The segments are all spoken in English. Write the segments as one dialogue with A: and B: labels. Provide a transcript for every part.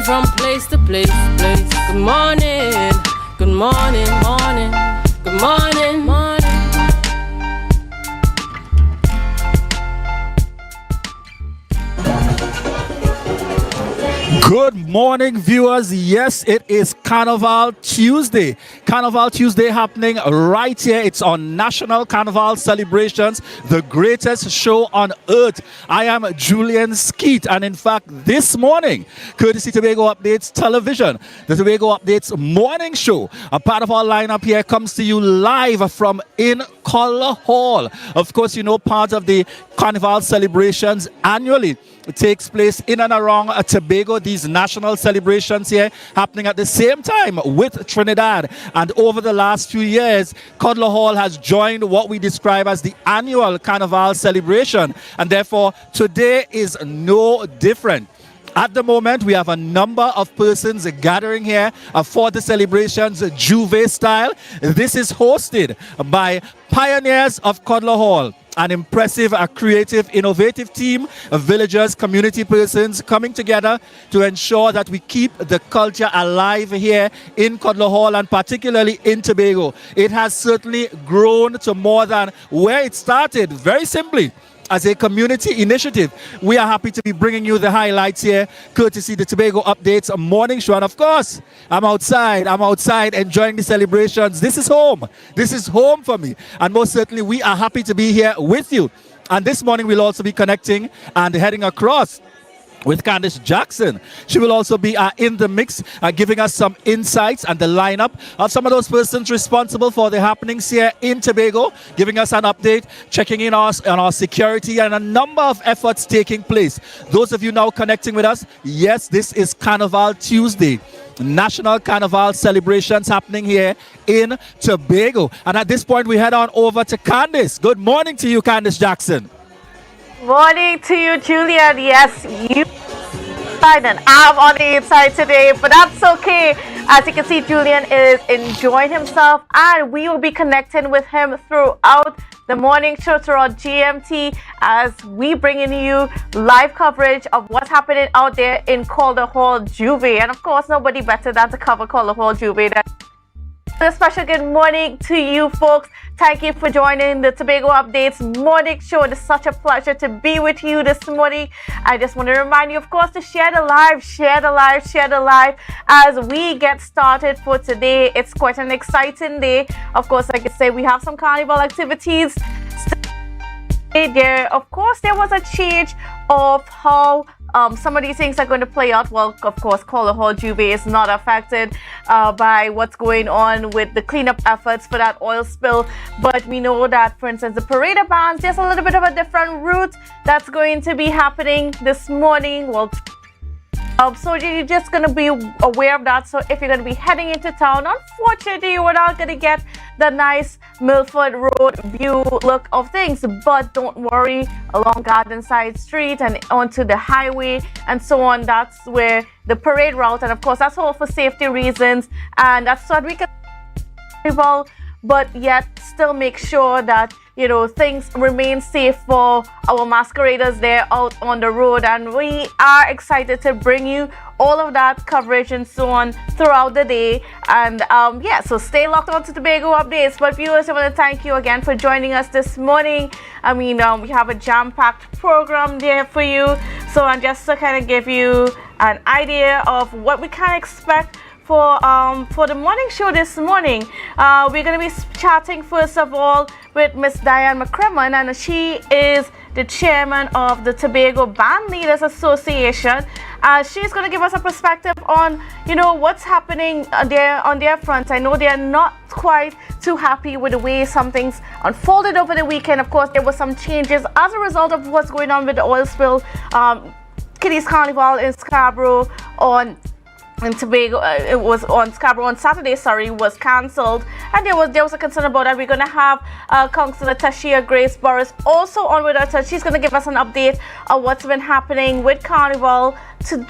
A: Moving from place to place. Good morning, good morning, morning, good morning, morning.
B: Good morning, viewers. Yes, it is Carnival Tuesday. Carnival Tuesday happening right here. It's on National Carnival Celebrations, the greatest show on earth. I am Julian Skeet, and in fact, this morning, courtesy Tobago Updates Television, the Tobago Updates morning show, a part of our lineup here comes to you live from in Coddler Hall. Of course, you know, part of the Carnival celebrations annually. It takes place in and around Tobago. These national celebrations here happening at the same time with Trinidad. And over the last few years, Coddler Hall has joined what we describe as the annual Carnival celebration. And therefore, today is no different. At the moment, we have a number of persons gathering here for the celebrations Juve style. This is hosted by pioneers of Coddler Hall. An impressive, creative, innovative team of villagers, community persons coming together to ensure that we keep the culture alive here in Coddler Hall and particularly in Tobago. It has certainly grown to more than where it started, very simply. As a community initiative, we are happy to be bringing you the highlights here, courtesy the Tobago Updates morning show. And of course, I'm outside enjoying the celebrations. This is home. This is home for me. And most certainly, we are happy to be here with you. And this morning, we'll also be connecting and heading across with Candice Jackson. She will also be in the mix, giving us some insights and the lineup of some of those persons responsible for the happenings here in Tobago, giving us an update, checking in on our security and a number of efforts taking place. Those of you now connecting with us, yes, this is Carnival Tuesday. National Carnival celebrations happening here in Tobago. And at this point, we head on over to Candice. Good morning to you, Candice Jackson.
C: Morning to you, Julian. Yes, you and I'm on the inside today, but that's okay. As you can see, Julian is enjoying himself, and we will be connecting with him throughout the morning show, throughout GMT, as we bring in you live coverage of what's happening out there in Coddler Hall Juve. And of course, nobody better than to cover Coddler Hall Juve. A special good morning to you folks. Thank you for joining the Tobago Updates morning show. It is such a pleasure to be with you this morning. I just want to remind you, of course, to share the live as we get started for today. It's quite an exciting day. Of course, like I say, we have some carnival activities. Of course, there was a change of how some of these things are going to play out. Well, of course, Coddler Hall Juve is not affected by what's going on with the cleanup efforts for that oil spill. But we know that, for instance, the parade of bands, there's a little bit of a different route that's going to be happening this morning. Well, so you're just going to be aware of that. So if you're going to be heading into town, unfortunately, you're not going to get the nice Milford Road view look of things. But don't worry, along Garden Side Street and onto the highway and so on, that's where the parade route. And of course, that's all for safety reasons. And that's what we can but yet still make sure that, you know, things remain safe for our masqueraders there out on the road. And we are excited to bring you all of that coverage and so on throughout the day. And yeah, so stay locked on to Tobago Updates. But viewers, I want to thank you again for joining us this morning. I mean, we have a jam-packed program there for you. So I'm just to kind of give you an idea of what we can expect for the morning show this morning. We're going to be chatting first of all with Miss Diane McCrimmon, and she is the chairman of the Tobago Band Leaders Association. She's going to give us a perspective on, you know, what's happening there on their front. I know they're not quite too happy with the way some things unfolded over the weekend. Of course, there were some changes as a result of what's going on with the oil spill. Kitty's Carnival in Scarborough in Tobago, it was on Scarborough on Saturday, was cancelled, and there was a concern about that. We're going to have Councillor Tashia Grace Boris also on with us. She's going to give us an update of what's been happening with Carnival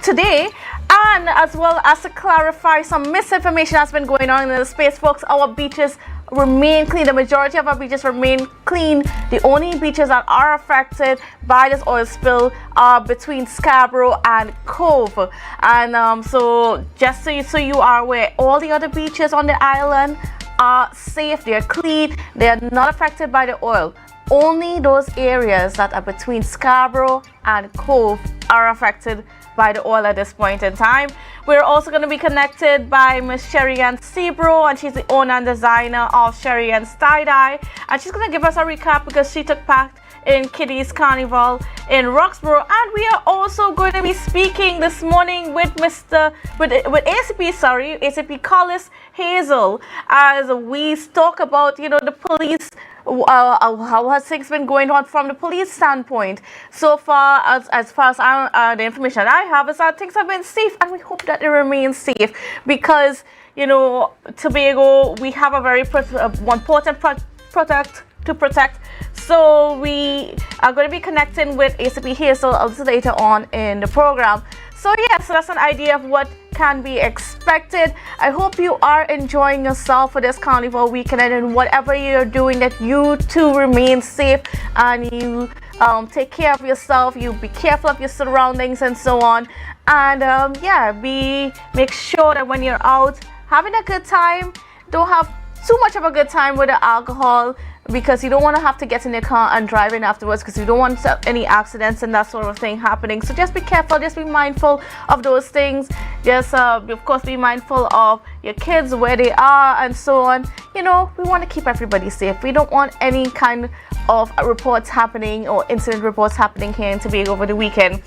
C: today, and as well as to clarify some misinformation that's been going on in the space, folks. Our beaches remain clean. The majority of our beaches remain clean. The only beaches that are affected by this oil spill are between Scarborough and Cove. And so just so you are aware, all the other beaches on the island are safe, they're clean, they're not affected by the oil. Only those areas that are between Scarborough and Cove are affected by the oil at this point in time. We're also going to be connected by Miss Sherry Ann Sebro, and she's the owner and designer of Sherry Ann's Tie-Dye, and she's going to give us a recap because she took part in Kiddies Carnival in Roxborough. And we are also going to be speaking this morning with ACP Collis Hazel, as we talk about the police, how has things been going on from the police standpoint. So far as far as the information I have is that things have been safe, and we hope that they remain safe, because Tobago, we have a very important product to protect. So we are going to be connecting with ACP Hazel a little later on in the program. So yes, so that's an idea of what can be expected. I hope you are enjoying yourself for this carnival weekend, and whatever you're doing, that you too remain safe and you take care of yourself, you be careful of your surroundings and so on. And make sure that when you're out having a good time, don't have too much of a good time with the alcohol, because you don't want to have to get in your car and drive in afterwards, because you don't want any accidents and that sort of thing happening. So just be careful, just be mindful of those things. Just of course be mindful of your kids, where they are and so on. We want to keep everybody safe. We don't want any kind of reports happening or incident reports happening here in Tobago over the weekend.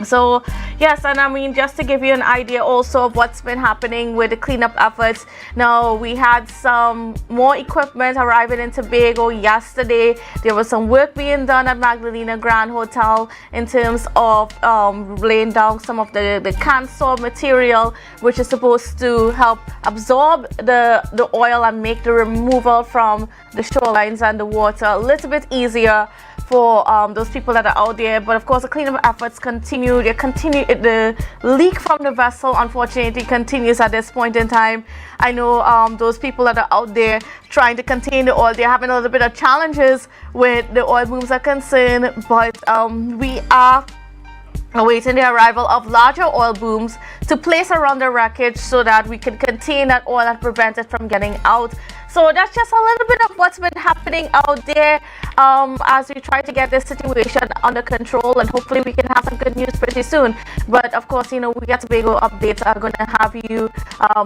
C: So yes, and I mean, just to give you an idea also of what's been happening with the cleanup efforts. Now, we had some more equipment arriving in Tobago yesterday. There was some work being done at Magdalena Grand Hotel in terms of laying down some of the can saw material, which is supposed to help absorb the oil and make the removal from the shorelines and the water a little bit easier for those people that are out there. But of course, the cleanup efforts continue. The leak from the vessel, unfortunately, continues at this point in time. I know those people that are out there trying to contain the oil, they're having a little bit of challenges with the oil booms are concerned, but we are awaiting the arrival of larger oil booms to place around the wreckage so that we can contain that oil and prevent it from getting out. So that's just a little bit of what's been happening out there as we try to get this situation under control, and hopefully we can have some good news pretty soon. But of course, we at Tobago Updates are going to have you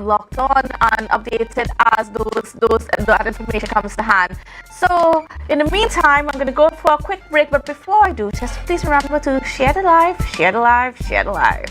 C: locked on and updated as that information comes to hand. So in the meantime, I'm going to go for a quick break. But before I do, just please remember to share the live, share the live, share the live.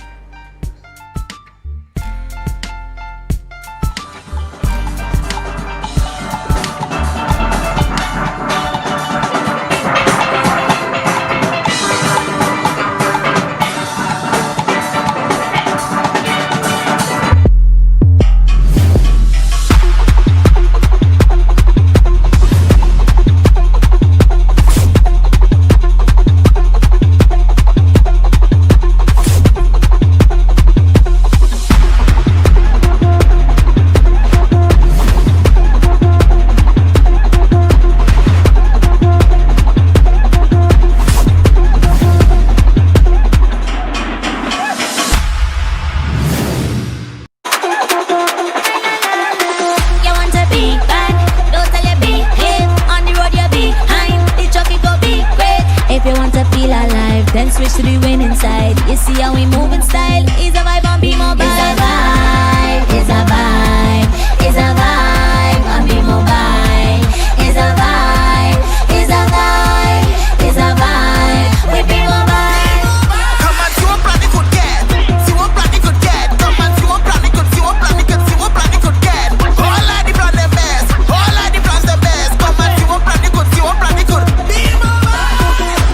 D: Then switch to the winning side. You see how we move in style. It's a vibe on Be Mobile. It's a vibe. It's a vibe. It's a vibe on Be Mobile. It's a vibe. It's a vibe. It's a vibe with Be Mobile.
E: Come and see what plan you could get. See what plan you could get. Come and see what plan you could. See what plan you could. See what plan you could get. All of the brand the best. All of the brands the best. Come and see what plan you could. See what plan you could. Be Mobile.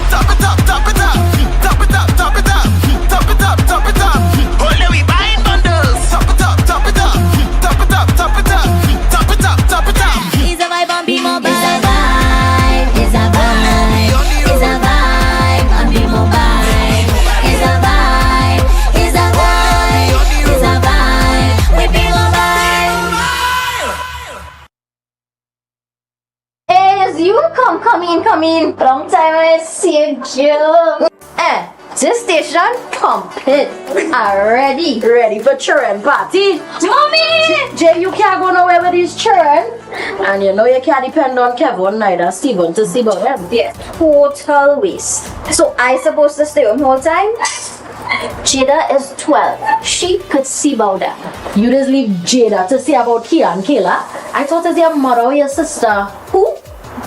E: Top it up. Top it up. Top it up, top it up, top it up, top it up. Only we buying bundles. Top it up, top it up, top
D: come in. Long time I see you. This station complete. Ready for children party. Mommy! Jay, you can't go nowhere with these children. And you know you can't depend on Kevin neither Steven to see about them. Yeah. Total waste. So I supposed to stay home whole time? Jada is 12. She could see about that. You just leave Jada to see about Kia and Kayla. I thought it was your mother or your sister. Who?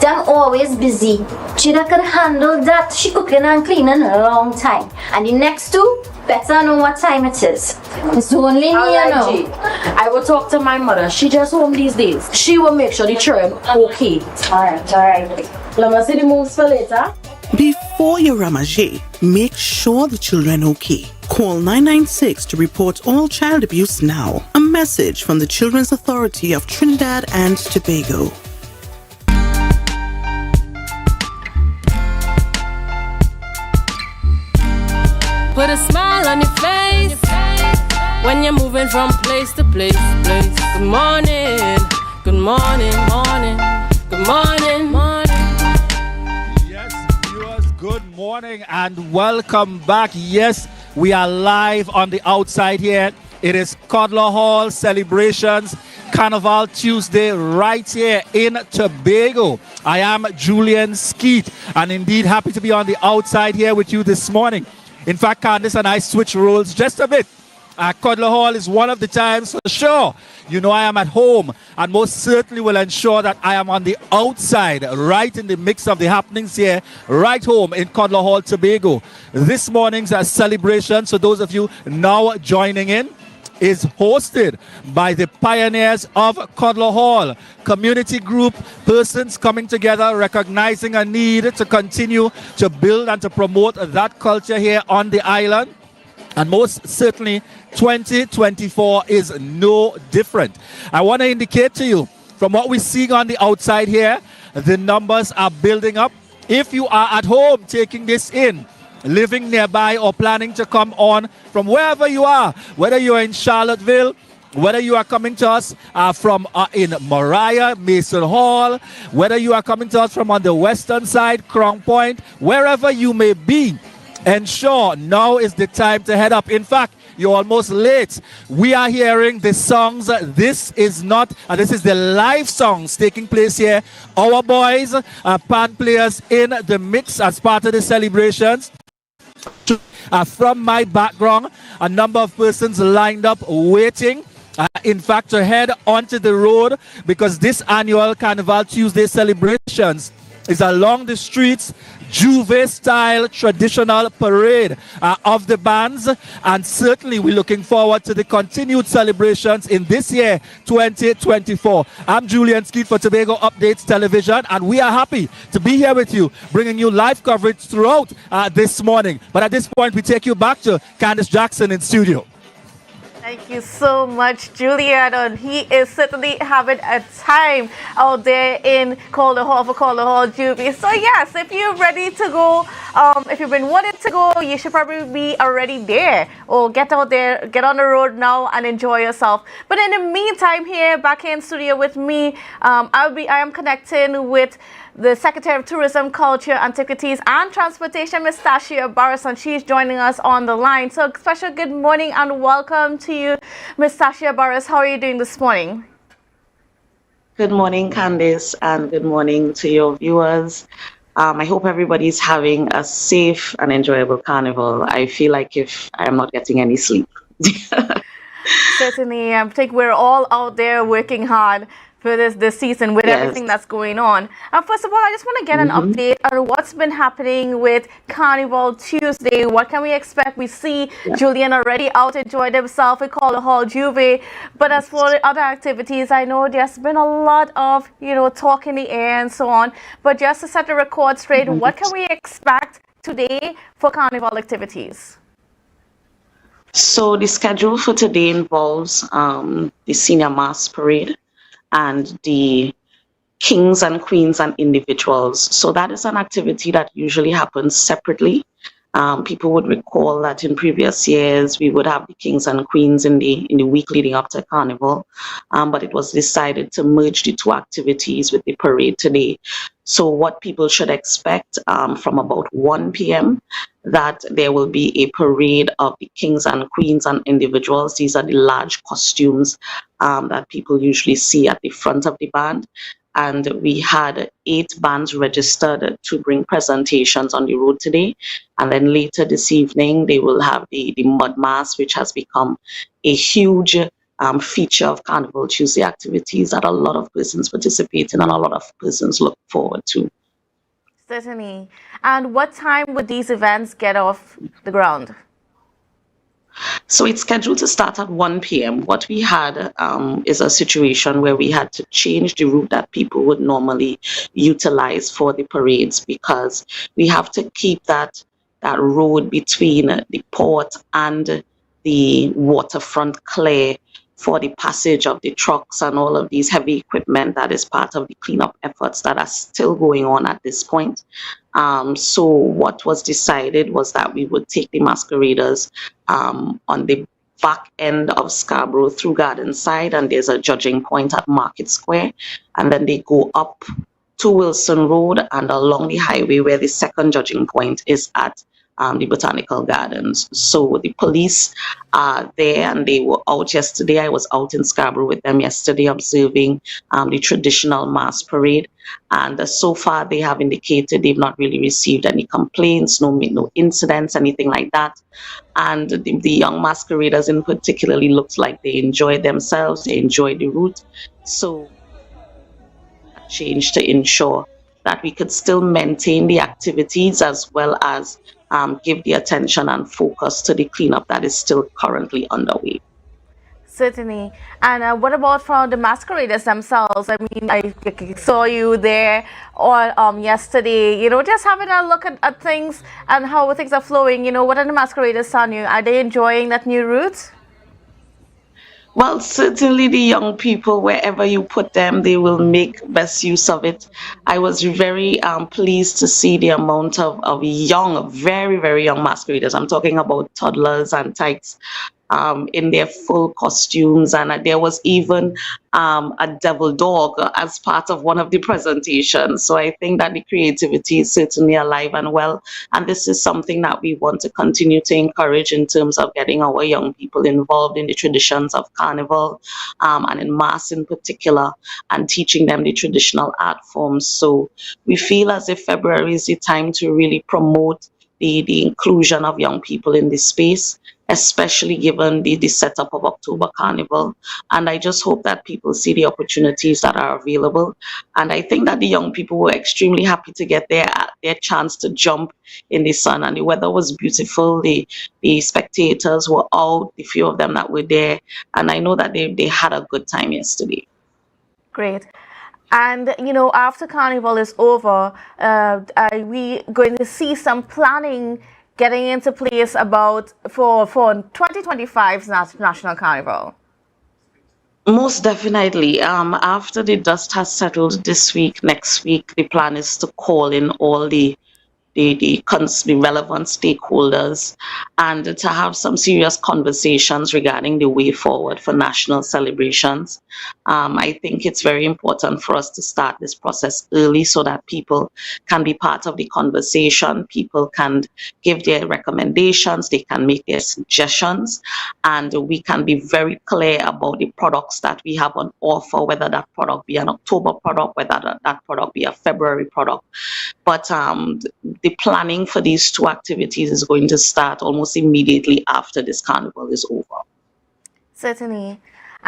D: Them always busy. Jada could handle that. She cooking and cleaning a long time. And the next two better know what time it is. It's only me, you know. I will talk to my mother. She just home these days. She will make sure the children okay. Alright. Let me see the moves for later.
F: Before your Ramajé, make sure the children okay. Call 996 to report all child abuse now. A message from the Children's Authority of Trinidad and Tobago.
A: Put a smile on your face when you're moving from place to place. Good morning, good morning, morning, good morning, morning.
B: Yes, viewers, good morning and welcome back. Yes, we are live on the outside here. It is Coddler Hall celebrations, Carnival Tuesday, right here in Tobago. I am Julian Skeet, and indeed happy to be on the outside here with you this morning. In fact, Candice and I switch roles just a bit. Coddler Hall is one of the times for sure. You know I am at home and most certainly will ensure that I am on the outside, right in the mix of the happenings here, right home in Coddler Hall, Tobago. This morning's celebration, so those of you now joining in, is hosted by the pioneers of Coddler Hall, community group, persons coming together, recognizing a need to continue to build and to promote that culture here on the island. And most certainly 2024 is no different. I want to indicate to you, from what we're seeing on the outside here, the numbers are building up. If you are at home taking this in, living nearby or planning to come on from wherever you are, whether you're in Charlottesville, whether you are coming to us from in Mariah, Mason Hall, whether you are coming to us from on the western side, Crown Point, wherever you may be, ensure now is the time to head up. In fact, you're almost late. We are hearing the songs. This is the live songs taking place here. Our boys are band players in the mix as part of the celebrations. From my background, a number of persons lined up waiting, in fact, to head onto the road because this annual Carnival Tuesday celebrations is along the streets, Juve-style traditional parade of the bands, and certainly we're looking forward to the continued celebrations in this year, 2024. I'm Julian Skeet for Tobago Updates Television, and we are happy to be here with you, bringing you live coverage throughout this morning. But at this point, we take you back to Candice Jackson in studio.
C: Thank you so much, Julian. And he is certainly having a time out there in Coddler Hall for Coddler Hall Juvie. So yes, if you're ready to go, if you've been wanting to go, you should probably be already there. Or get out there, get on the road now and enjoy yourself. But in the meantime, here back here in studio with me, I am connecting with the Secretary of Tourism, Culture, Antiquities and Transportation, Ms. Tashia Barris, and she's joining us on the line. So special good morning and welcome to you, Ms. Tashia Barris. How are you doing this morning?
G: Good morning, Candice, and good morning to your viewers. I hope everybody's having a safe and enjoyable carnival. I feel like if I am not getting any sleep.
C: Certainly, I think we're all out there working hard for this season with everything that's going on. First of all, I just want to get an update on what's been happening with Carnival Tuesday. What can we expect? We see Julian already out enjoyed himself at Coddler Hall Juve. But as for the other activities, I know there's been a lot of talk in the air and so on. But just to set the record straight, what can we expect today for Carnival activities?
G: So the schedule for today involves the senior mass parade and the kings and queens and individuals. So that is an activity that usually happens separately. People would recall that in previous years, we would have the kings and queens in the week leading up to Carnival, but it was decided to merge the two activities with the parade today. So what people should expect from about 1 p.m., that there will be a parade of the kings and queens and individuals. These are the large costumes that people usually see at the front of the band. And we had 8 bands registered to bring presentations on the road today. And then later this evening, they will have the mud mass, which has become a huge feature of Carnival Tuesday activities that a lot of persons participate in and a lot of persons look forward to.
C: Certainly. And what time would these events get off the ground?
G: So it's scheduled to start at 1 p.m. What we had is a situation where we had to change the route that people would normally utilize for the parades, because we have to keep that road between the port and the waterfront clear for the passage of the trucks and all of these heavy equipment that is part of the cleanup efforts that are still going on at this point. So what was decided was that we would take the masqueraders on the back end of Scarborough through Garden Side, and there's a judging point at Market Square, and then they go up to Wilson Road and along the highway where the second judging point is at the Botanical Gardens. So the police are there, and they were out yesterday. I was out in Scarborough with them yesterday observing the traditional mass parade. And so far, they have indicated they've not really received any complaints, no incidents, anything like that. And the young masqueraders in particularly looked like they enjoyed themselves, they enjoyed the route. So change to ensure that we could still maintain the activities as well as give the attention and focus to the cleanup that is still currently underway.
C: Certainly. And what about from the masqueraders themselves? I mean, I saw you there yesterday, just having a look at things and how things are flowing. What are the masqueraders telling you? Are they enjoying that new route?
G: Well, certainly the young people, wherever you put them, they will make best use of it. I was very pleased to see the amount of young, very, very young masqueraders. I'm talking about toddlers and tykes in their full costumes. And there was even a devil dog as part of one of the presentations. So I think that the creativity is certainly alive and well. And this is something that we want to continue to encourage in terms of getting our young people involved in the traditions of Carnival and in mass in particular, and teaching them the traditional art forms. So we feel as if February is the time to really promote the inclusion of young people in this space, especially given the setup of October Carnival. And I just hope that people see the opportunities that are available. And I think that the young people were extremely happy to get their chance to jump in the sun. And the weather was beautiful. The spectators were out, the few of them that were there. And I know that they had a good time yesterday.
C: Great. And, after Carnival is over, are we going to see some planning getting into place for 2025's National Carnival?
G: Most definitely. After the dust has settled this week, next week, the plan is to call in all the relevant stakeholders and to have some serious conversations regarding the way forward for national celebrations. I think it's very important for us to start this process early so that people can be part of the conversation, people can give their recommendations, they can make their suggestions, and we can be very clear about the products that we have on offer, whether that product be an October product, whether that product be a February product. But the planning for these two activities is going to start almost immediately after this carnival is over.
C: Certainly.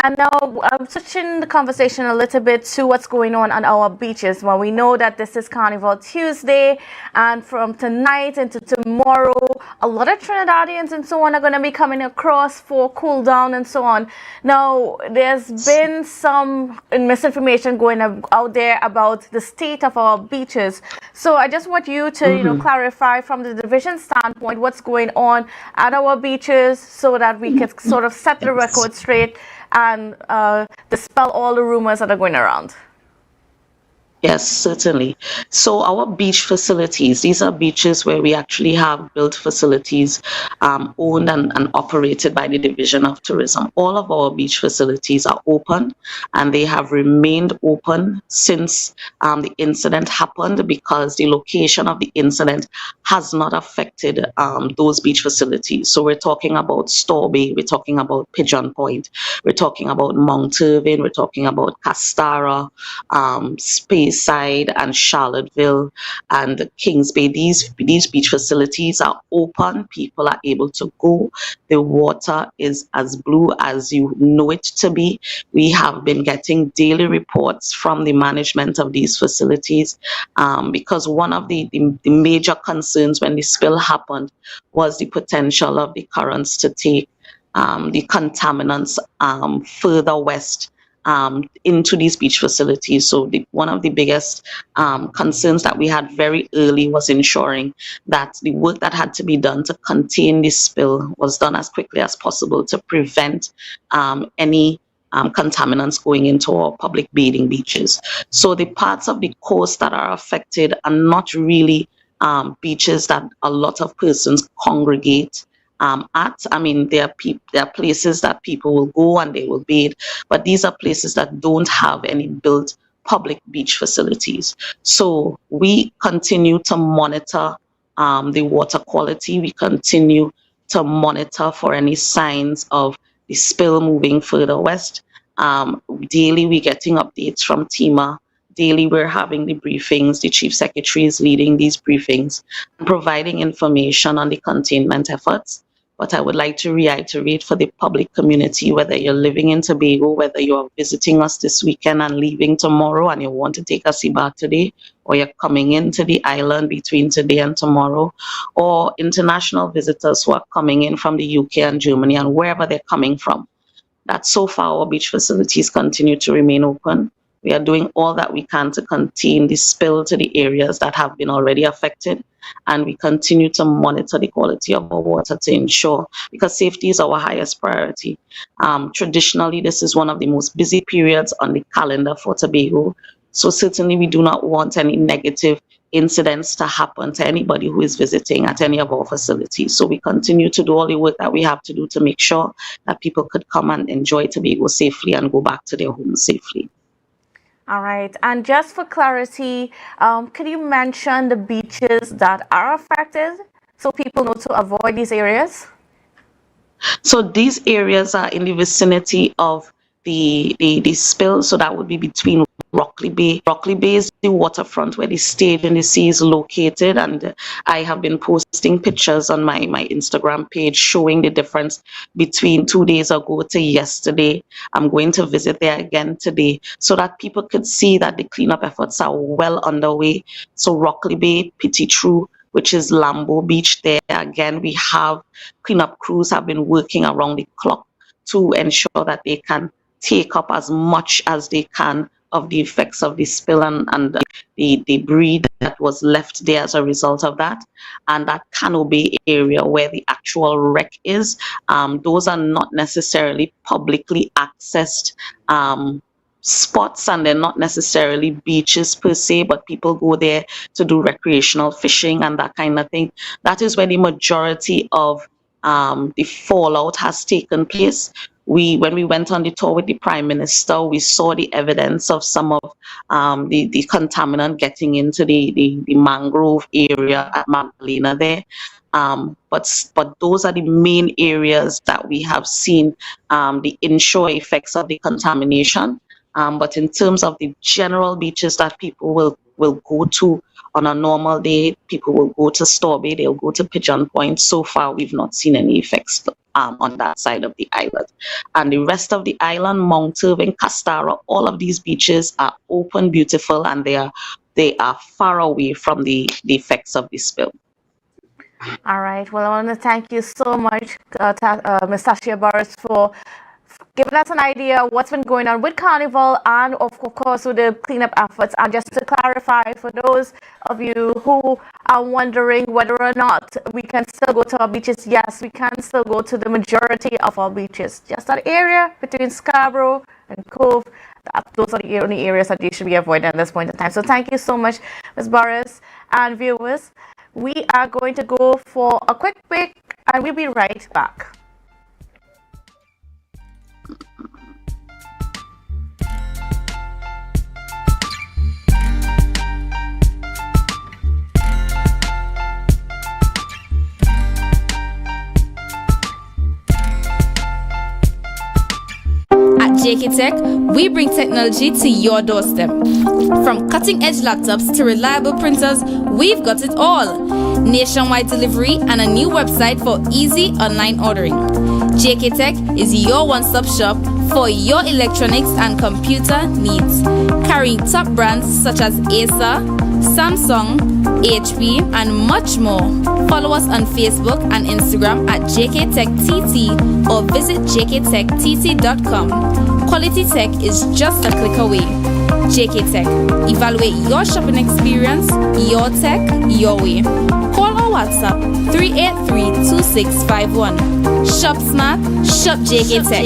C: And now I'm switching the conversation a little bit to what's going on our beaches. Well, we know that this is Carnival Tuesday, and from tonight into tomorrow, a lot of Trinidadians and so on are going to be coming across for cool down and so on. Now, there's been some misinformation going out there about the state of our beaches. So I just want you to, clarify from the division standpoint what's going on at our beaches so that we can sort of set the record straight and dispel all the rumors that are going around.
G: Yes, certainly. So our beach facilities, these are beaches where we actually have built facilities owned and operated by the Division of Tourism. All of our beach facilities are open and they have remained open since the incident happened because the location of the incident has not affected those beach facilities. So we're talking about Store Bay, we're talking about Pigeon Point, we're talking about Mount Irving, we're talking about Castara, Speyside and Charlottesville and Kings Bay. These beach facilities are open. People are able to go. The water is as blue as you know it to be. We have been getting daily reports from the management of these facilities because one of the major concerns when the spill happened was the potential of the currents to take the contaminants further west into these beach facilities. So one of the biggest concerns that we had very early was ensuring that the work that had to be done to contain this spill was done as quickly as possible to prevent any contaminants going into our public bathing beaches. So the parts of the coast that are affected are not really beaches that a lot of persons congregate at. I mean, there are places that people will go and they will bathe, but these are places that don't have any built public beach facilities. So we continue to monitor the water quality. We continue to monitor for any signs of the spill moving further west. Daily, we're getting updates from TEMA. Daily, we're having the briefings. The Chief Secretary is leading these briefings and providing information on the containment efforts. But I would like to reiterate for the public community, whether you're living in Tobago, whether you're visiting us this weekend and leaving tomorrow and you want to take a sea bath today, or you're coming into the island between today and tomorrow, or international visitors who are coming in from the UK and Germany and wherever they're coming from, that so far our beach facilities continue to remain open. We are doing all that we can to contain the spill to the areas that have been already affected. And we continue to monitor the quality of our water to ensure, because safety is our highest priority. Traditionally, this is one of the most busy periods on the calendar for Tobago. So certainly we do not want any negative incidents to happen to anybody who is visiting at any of our facilities. So we continue to do all the work that we have to do to make sure that people could come and enjoy Tobago safely and go back to their homes safely.
C: All right. And just for clarity, could you mention the beaches that are affected so people know to avoid these areas?
G: So these areas are in the vicinity of the spill. So that would be between Rockley Bay. Rockley Bay is the waterfront where the stage in the sea is located, and I have been posting pictures on my Instagram page showing the difference between 2 days ago to yesterday. I'm going to visit there again today so that people could see that the cleanup efforts are well underway. So Rockley Bay, Petitru, which is Lambo Beach, there again we have cleanup crews have been working around the clock to ensure that they can take up as much as they can of the effects of the spill and the debris that was left there as a result of that. And that Cano Bay area where the actual wreck is, those are not necessarily publicly accessed spots, and they're not necessarily beaches per se, but people go there to do recreational fishing and that kind of thing. That is where the majority of the fallout has taken place. When we went on the tour with the Prime Minister, we saw the evidence of some of the contaminant getting into the mangrove area at Magdalena there. But those are the main areas that we have seen the inshore effects of the contamination. But in terms of the general beaches that people will go to on a normal day, people will go to Store Bay, they'll go to Pigeon Point. So far, we've not seen any effects on that side of the island. And the rest of the island, Mount Irving, Castara, all of these beaches are open, beautiful, and they are far away from the effects of the spill.
C: All right. Well, I want to thank you so much, Ms. Tashia Burris, for giving us an idea of what's been going on with Carnival and, of course, with the cleanup efforts. And just to clarify, for those of you who are wondering whether or not we can still go to our beaches, yes, we can still go to the majority of our beaches. Just that area between Scarborough and Cove, those are the only areas that you should be avoiding at this point in time. So thank you so much, Ms. Boris, and viewers. We are going to go for a quick break, and we'll be right back.
H: At JK Tech, we bring technology to your doorstep. From cutting-edge laptops to reliable printers, we've got it all. Nationwide delivery and a new website for easy online ordering. JK Tech is your one-stop shop for your electronics and computer needs. Carrying top brands such as Acer, Samsung, HP, and much more. Follow us on Facebook and Instagram at JKTechTT or visit jktechtt.com. Quality tech is just a click away. JK Tech. Evaluate your shopping experience, your tech, your way. Call or WhatsApp 383-2651. Shop smart, shop JK Tech.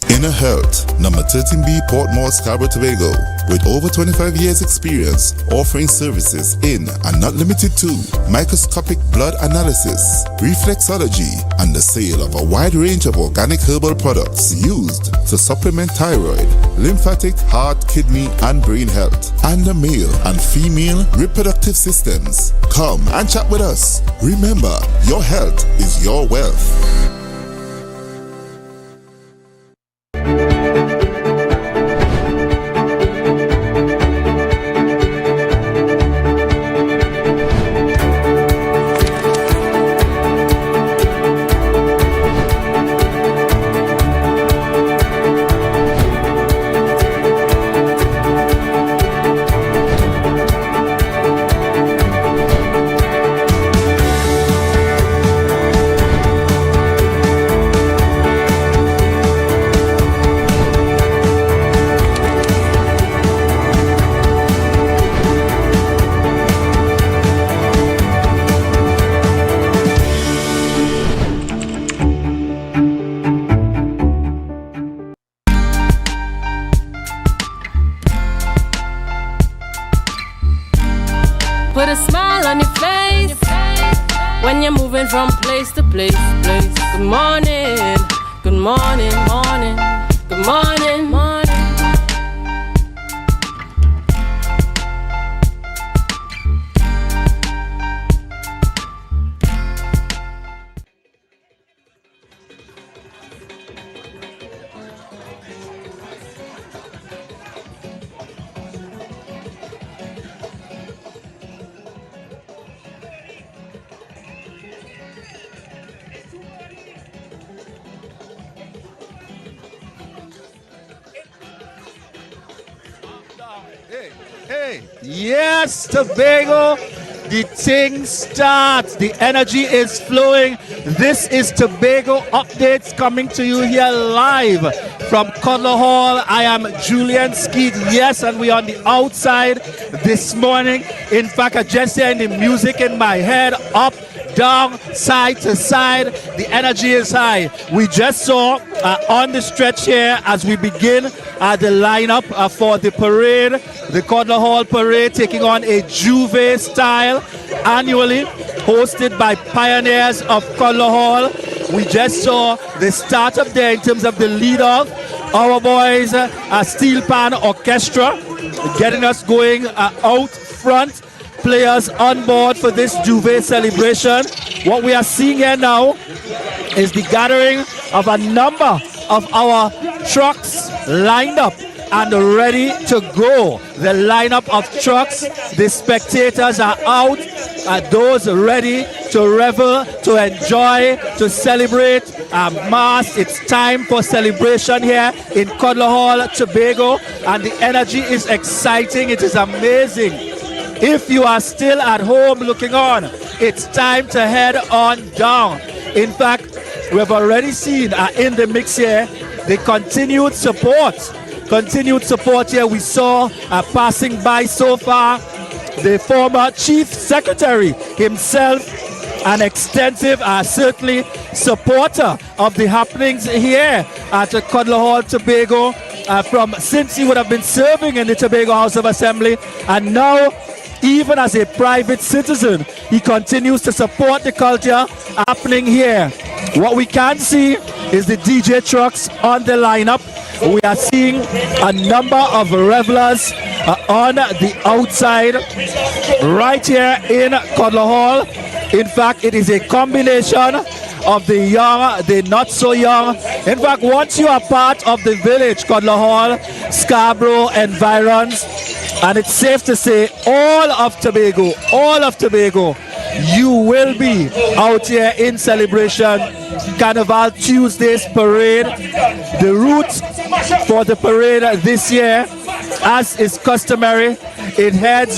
I: Inner Health, number 13B Portmore, Scarborough, Tobago, with over 25 years experience offering services in and not limited to microscopic blood analysis, reflexology, and the sale of a wide range of organic herbal products used to supplement thyroid, lymphatic, heart, kidney, and brain health, and the male and female reproductive systems. Come and chat with us. Remember, your health is your wealth.
A: Put a smile on your face when you're moving from place to place. Good morning, good morning, morning, good morning, morning.
B: Hey, yes, Tobago, the thing starts. The energy is flowing. This is Tobago Updates coming to you here live from Coddler Hall. I am Julian Skeet. Yes, and we are on the outside this morning. In fact, I just hearing the music in my head, up, down, side to side. The energy is high. We just saw on the stretch here as we begin the lineup for the parade, the Coddler Hall Parade, taking on a Juve style annually, hosted by pioneers of Coddler Hall. We just saw the start up there in terms of the lead off. Our boys, Steel Pan Orchestra, getting us going out front. Players on board for this Juve celebration. What we are seeing here now is the gathering of a number of our trucks lined up and ready to go. The lineup of trucks, the spectators are out, those ready to revel, to enjoy, to celebrate mass. It's time for celebration here in Coddler Hall, Tobago, and the energy is exciting. It is amazing. If you are still at home looking on, it's time to head on down. In fact, we've already seen in the mix here the continued support here. We saw passing by so far the former chief secretary himself, an extensive certainly supporter of the happenings here at Coddler Hall, Tobago, since he would have been serving in the Tobago House of Assembly, and now even as a private citizen, he continues to support the culture happening here. What we can see is the DJ trucks on the lineup. We are seeing a number of revelers on the outside right here in Coddler Hall. In fact, it is a combination of the young, the not so young. In fact, once you are part of the village, Coddler Hall, Scarborough, environs, and it's safe to say all of Tobago, you will be out here in celebration. Carnival Tuesday's parade. The route for the parade this year, as is customary, it heads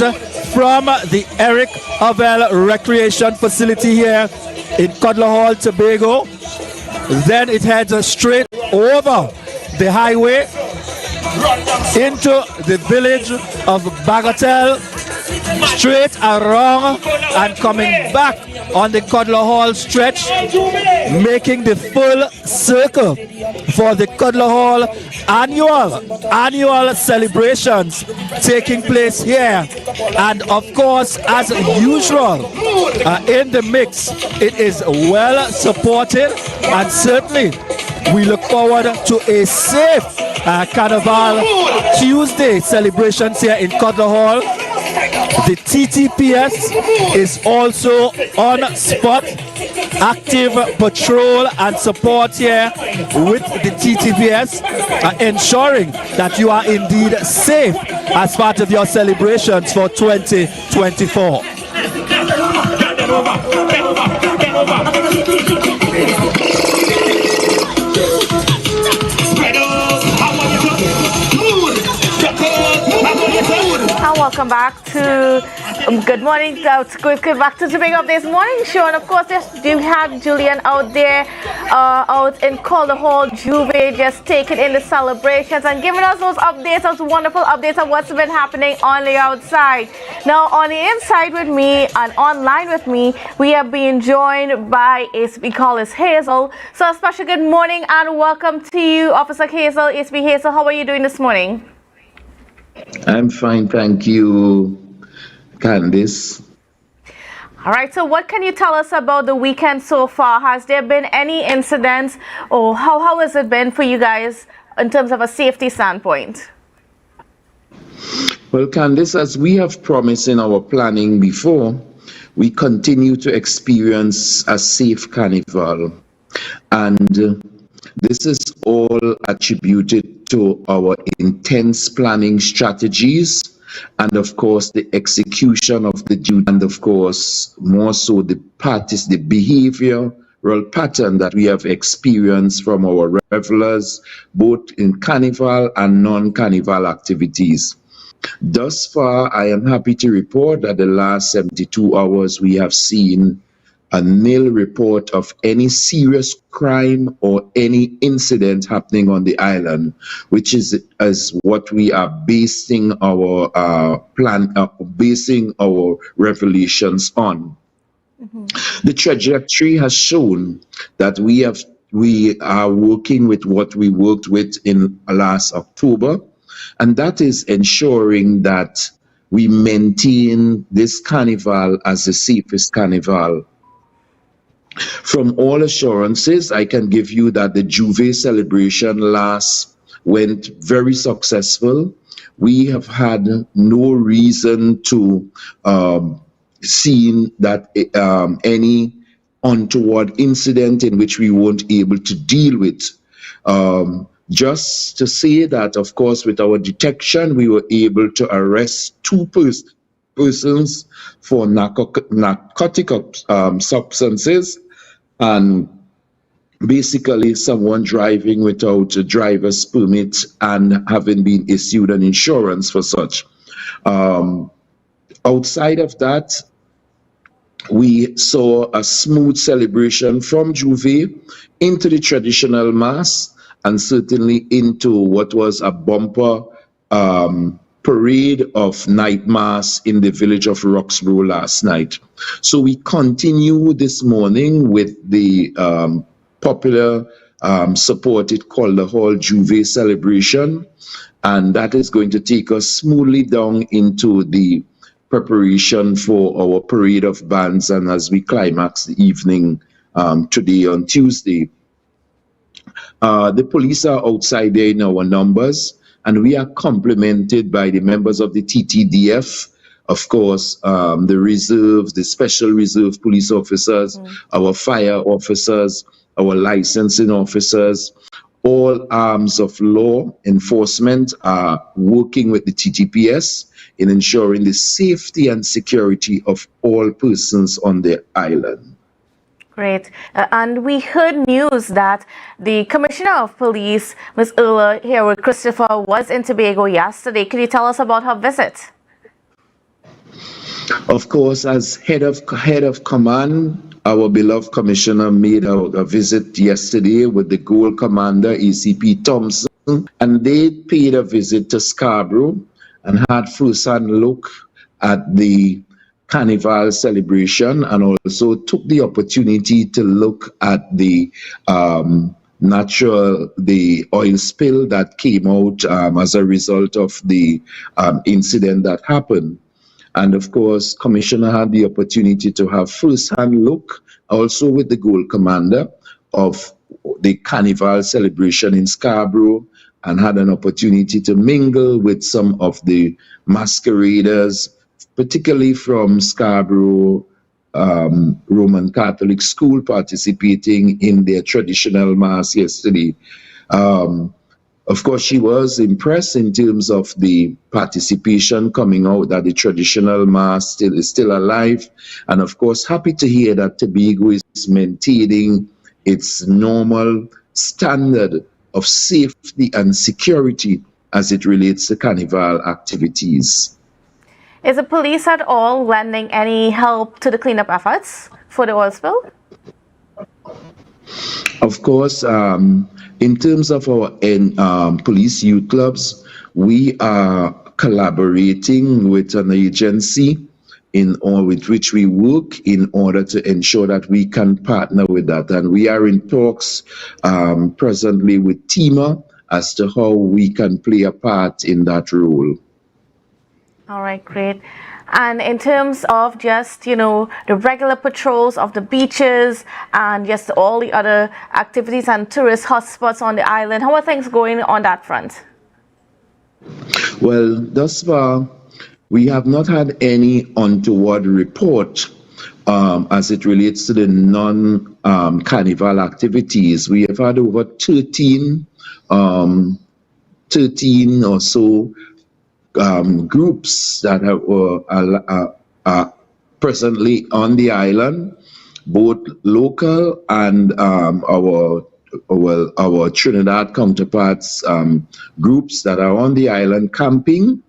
B: from the Eric Havel Recreation Facility here in Coddler Hall, Tobago. Then it heads straight over the highway into the village of Bagatelle, straight around and coming back on the Coddler Hall stretch, making the full circle for the Coddler Hall annual celebrations taking place here. And of course, as usual, in the mix, it is well supported, and certainly we look forward to a safe Carnival Tuesday celebrations here in Coddler Hall. The TTPS is also on spot, active patrol and support here with the TTPS, ensuring that you are indeed safe as part of your celebrations for 2024.
C: Welcome back to Good Morning. Good back to Tobago Updates Morning Show. And of course, yes, you have Julian out there, out in Coddler Hall, Juve, just taking in the celebrations and giving us those updates, those wonderful updates of what's been happening on the outside. Now, on the inside with me and online with me, we are being joined by ASB Collis Hazel. So a special good morning and welcome to you, Officer Hazel, ASB Hazel. How are you doing this morning?
J: I'm fine, thank you, Candice.
C: All right, so what can you tell us about the weekend so far? Has there been any incidents, or how has it been for you guys in terms of a safety standpoint?
J: Well, Candice, as we have promised in our planning before, we continue to experience a safe carnival. And this is all attributed to our intense planning strategies and, of course, the execution of the duty, and, of course, more so the behavioral pattern that we have experienced from our revelers, both in carnival and non-carnival activities. Thus far, I am happy to report that the last 72 hours we have seen a nil report of any serious crime or any incident happening on the island, which is as what we are basing our basing our revelations on. Mm-hmm. The trajectory has shown that we are working with what we worked with in last October, and that is ensuring that we maintain this carnival as the safest carnival. From all assurances, I can give you that the Juve celebration last went very successful. We have had no reason to see that any untoward incident in which we weren't able to deal with. Just to say that, of course, with our detection, we were able to arrest two persons for narcotic substances, and basically someone driving without a driver's permit and having been issued an insurance for such. Outside of that, we saw a smooth celebration from Juve into the traditional mass, and certainly into what was a bumper parade of night mass in the village of Roxborough last night. So we continue this morning with the popular supported Coddler Hall Juve celebration, and that is going to take us smoothly down into the preparation for our parade of bands, and as we climax the evening today on Tuesday. The police are outside there in our numbers, and we are complemented by the members of the TTDF, of course, the reserves, the special reserve police officers, our fire officers, our licensing officers. All arms of law enforcement are working with the TTPS in ensuring the safety and security of all persons on the island.
C: Great. And we heard news that the Commissioner of Police, Ms. Erla here with Christopher, was in Tobago yesterday. Can you tell us about her visit?
J: Of course, as head of command, our beloved commissioner made a visit yesterday with the Gold Commander, ACP Thompson, and they paid a visit to Scarborough and had first-hand look at the Carnival celebration, and also took the opportunity to look at the oil spill that came out as a result of the incident that happened. And of course, Commissioner had the opportunity to have first-hand look, also with the Gold Commander, of the Carnival celebration in Scarborough, and had an opportunity to mingle with some of the masqueraders, particularly from Scarborough Roman Catholic School, participating in their traditional mass yesterday. Of course, she was impressed in terms of the participation coming out, that the traditional mass is still alive, and of course, happy to hear that Tobago is maintaining its normal standard of safety and security as it relates to Carnival activities.
C: Is the police at all lending any help to the cleanup efforts for the oil spill?
J: Of course, in terms of our police youth clubs, we are collaborating with an agency with which we work in order to ensure that we can partner with that. And we are in talks presently with TEMA as to how we can play a part in that role.
C: All right, great. And in terms of just, the regular patrols of the beaches and just all the other activities and tourist hotspots on the island, how are things going on that front?
J: Well, thus far, we have not had any untoward report as it relates to the non-carnival activities. We have had over 13 or so groups that are presently on the island, both local and our Trinidad counterparts, groups that are on the island camping,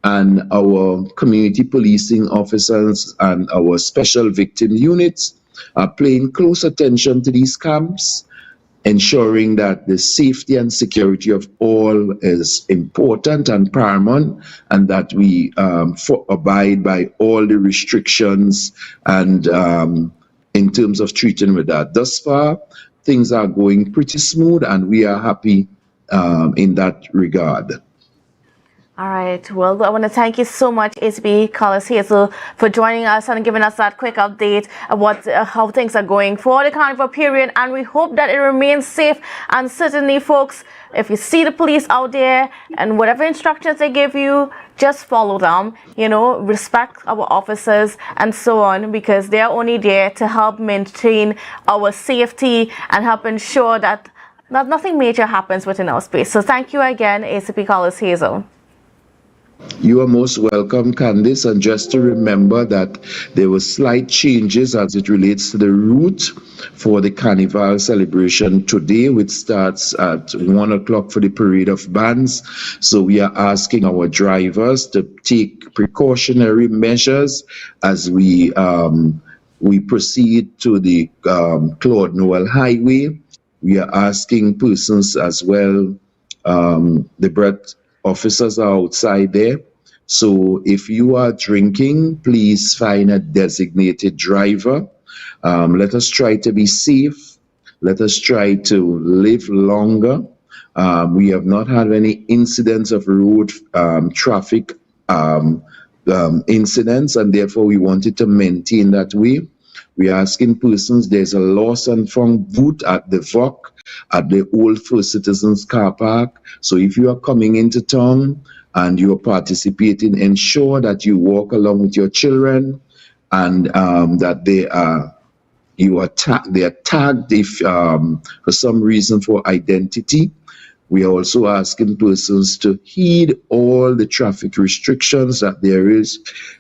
J: and our community policing officers and our special victim units are paying close attention to these camps, ensuring that the safety and security of all is important and paramount, and that we abide by all the restrictions and in terms of treating with that. Thus far, things are going pretty smooth, and we are happy in that regard.
C: All right. Well, I want to thank you so much, ACP Carlos Hazel, for joining us and giving us that quick update about how things are going for the Carnival period. And we hope that it remains safe. And certainly, folks, if you see the police out there and whatever instructions they give you, just follow them, respect our officers and so on, because they're only there to help maintain our safety and help ensure that nothing major happens within our space. So thank you again, ACP Carlos Hazel.
J: You are most welcome, Candice, and just to remember that there were slight changes as it relates to the route for the Carnival celebration today, which starts at 1 o'clock for the parade of bands. So we are asking our drivers to take precautionary measures as we proceed to the Claude Noel Highway. We are asking persons as well, the breath officers are outside there. So if you are drinking, please find a designated driver. Let us try to be safe Let us try to live longer. We have not had any incidents of road traffic incidents, and therefore we wanted to maintain that way. We are asking persons, there's a lost and found boot at the VOC, at the Old First Citizens car park. So if you are coming into town and you are participating, ensure that you walk along with your children, and that they are tagged if for some reason for identity. We are also asking persons to heed all the traffic restrictions that there is.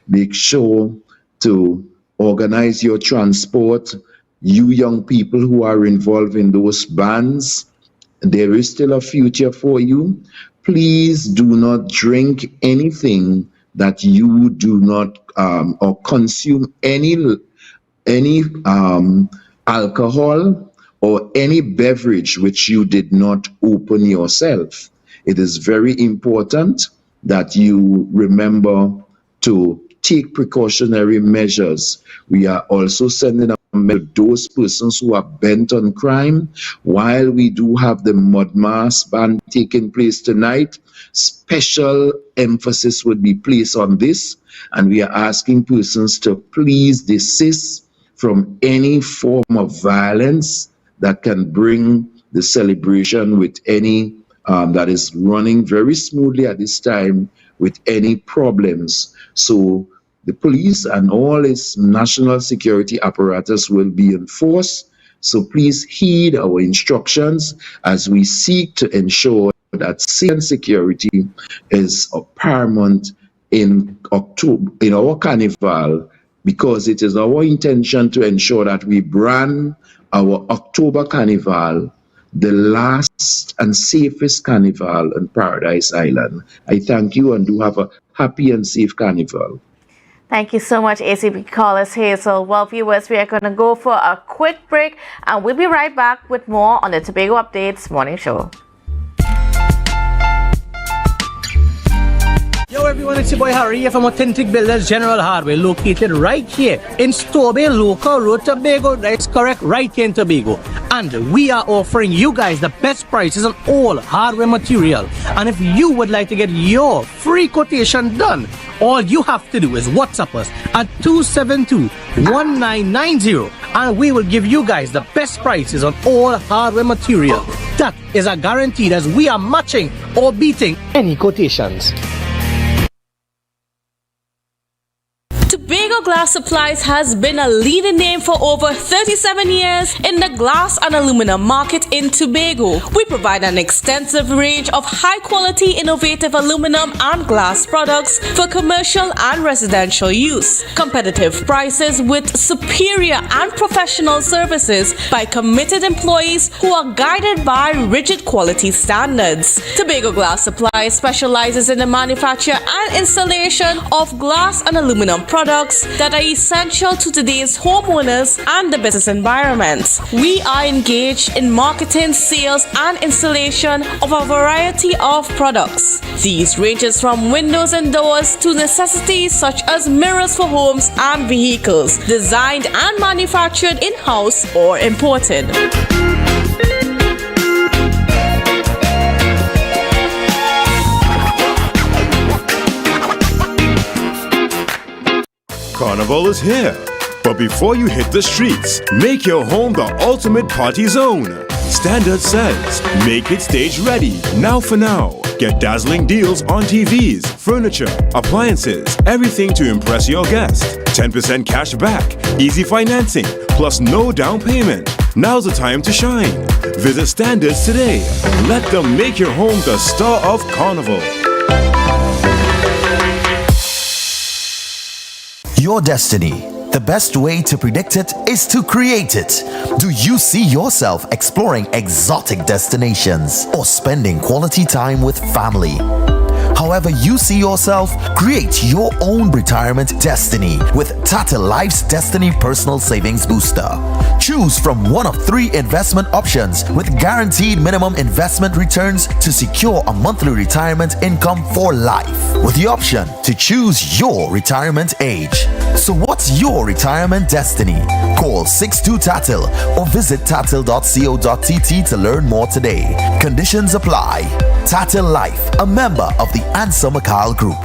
J: Make sure to organize your transport. You young people who are involved in those bands, there is still a future for you. Please do not drink anything that you do not or consume any alcohol or any beverage which you did not open yourself. It is very important that you remember to take precautionary measures. We are also sending a message to those persons who are bent on crime. While we do have the mud mass ban taking place tonight, special emphasis would be placed on this, and we are asking persons to please desist from any form of violence that can bring the celebration with any that is running very smoothly at this time with any problems. So the police and all its national security apparatus will be enforced. So please heed our instructions as we seek to ensure that safety and security is paramount in October, in our carnival, because it is our intention to ensure that we brand our October Carnival the last and safest carnival on Paradise Island. I thank you and do have a happy and safe carnival.
C: Thank you so much, ACB Collis Hazel. Well, viewers, we are going to go for a quick break, and we'll be right back with more on the Tobago Updates Morning Show.
K: Yo everyone, it's your boy Harry here from Authentic Builders General Hardware, located right here in Strawberry Local Road, Tobago. That's correct, right here in Tobago. And we are offering you guys the best prices on all hardware material. And if you would like to get your free quotation done, all you have to do is WhatsApp us at 272-1990, and we will give you guys the best prices on all hardware material. That is a guarantee, as we are matching or beating any quotations.
A: Tobago Glass Supplies has been a leading name for over 37 years in the glass and aluminum market in Tobago. We provide an extensive range of high-quality, innovative aluminum and glass products for commercial and residential use. Competitive prices with superior and professional services by committed employees who are guided by rigid quality standards. Tobago Glass Supplies specializes in the manufacture and installation of glass and aluminum products that are essential to today's homeowners and the business environment. We are engaged in marketing, sales, and installation of a variety of products. These ranges from windows and doors to necessities such as mirrors for homes and vehicles, designed and manufactured in-house or imported.
L: Carnival is here, but before you hit the streets, make your home the ultimate party zone. Standard says, make it stage ready, now for now. Get dazzling deals on TVs, furniture, appliances, everything to impress your guest. 10% cash back, easy financing, plus no down payment. Now's the time to shine. Visit Standards today. Let them make your home the star of Carnival.
M: Your destiny. The best way to predict it is to create it. Do you see yourself exploring exotic destinations or spending quality time with family? However you see yourself, create your own retirement destiny with Tata Life's Destiny Personal Savings Booster. Choose from one of 3 investment options with guaranteed minimum investment returns to secure a monthly retirement income for life, with the option to choose your retirement age. So what's your retirement destiny? Call 62-TATTLE or visit tattle.co.tt to learn more today. Conditions apply. Tattle Life, a member of the Answer McCall Group.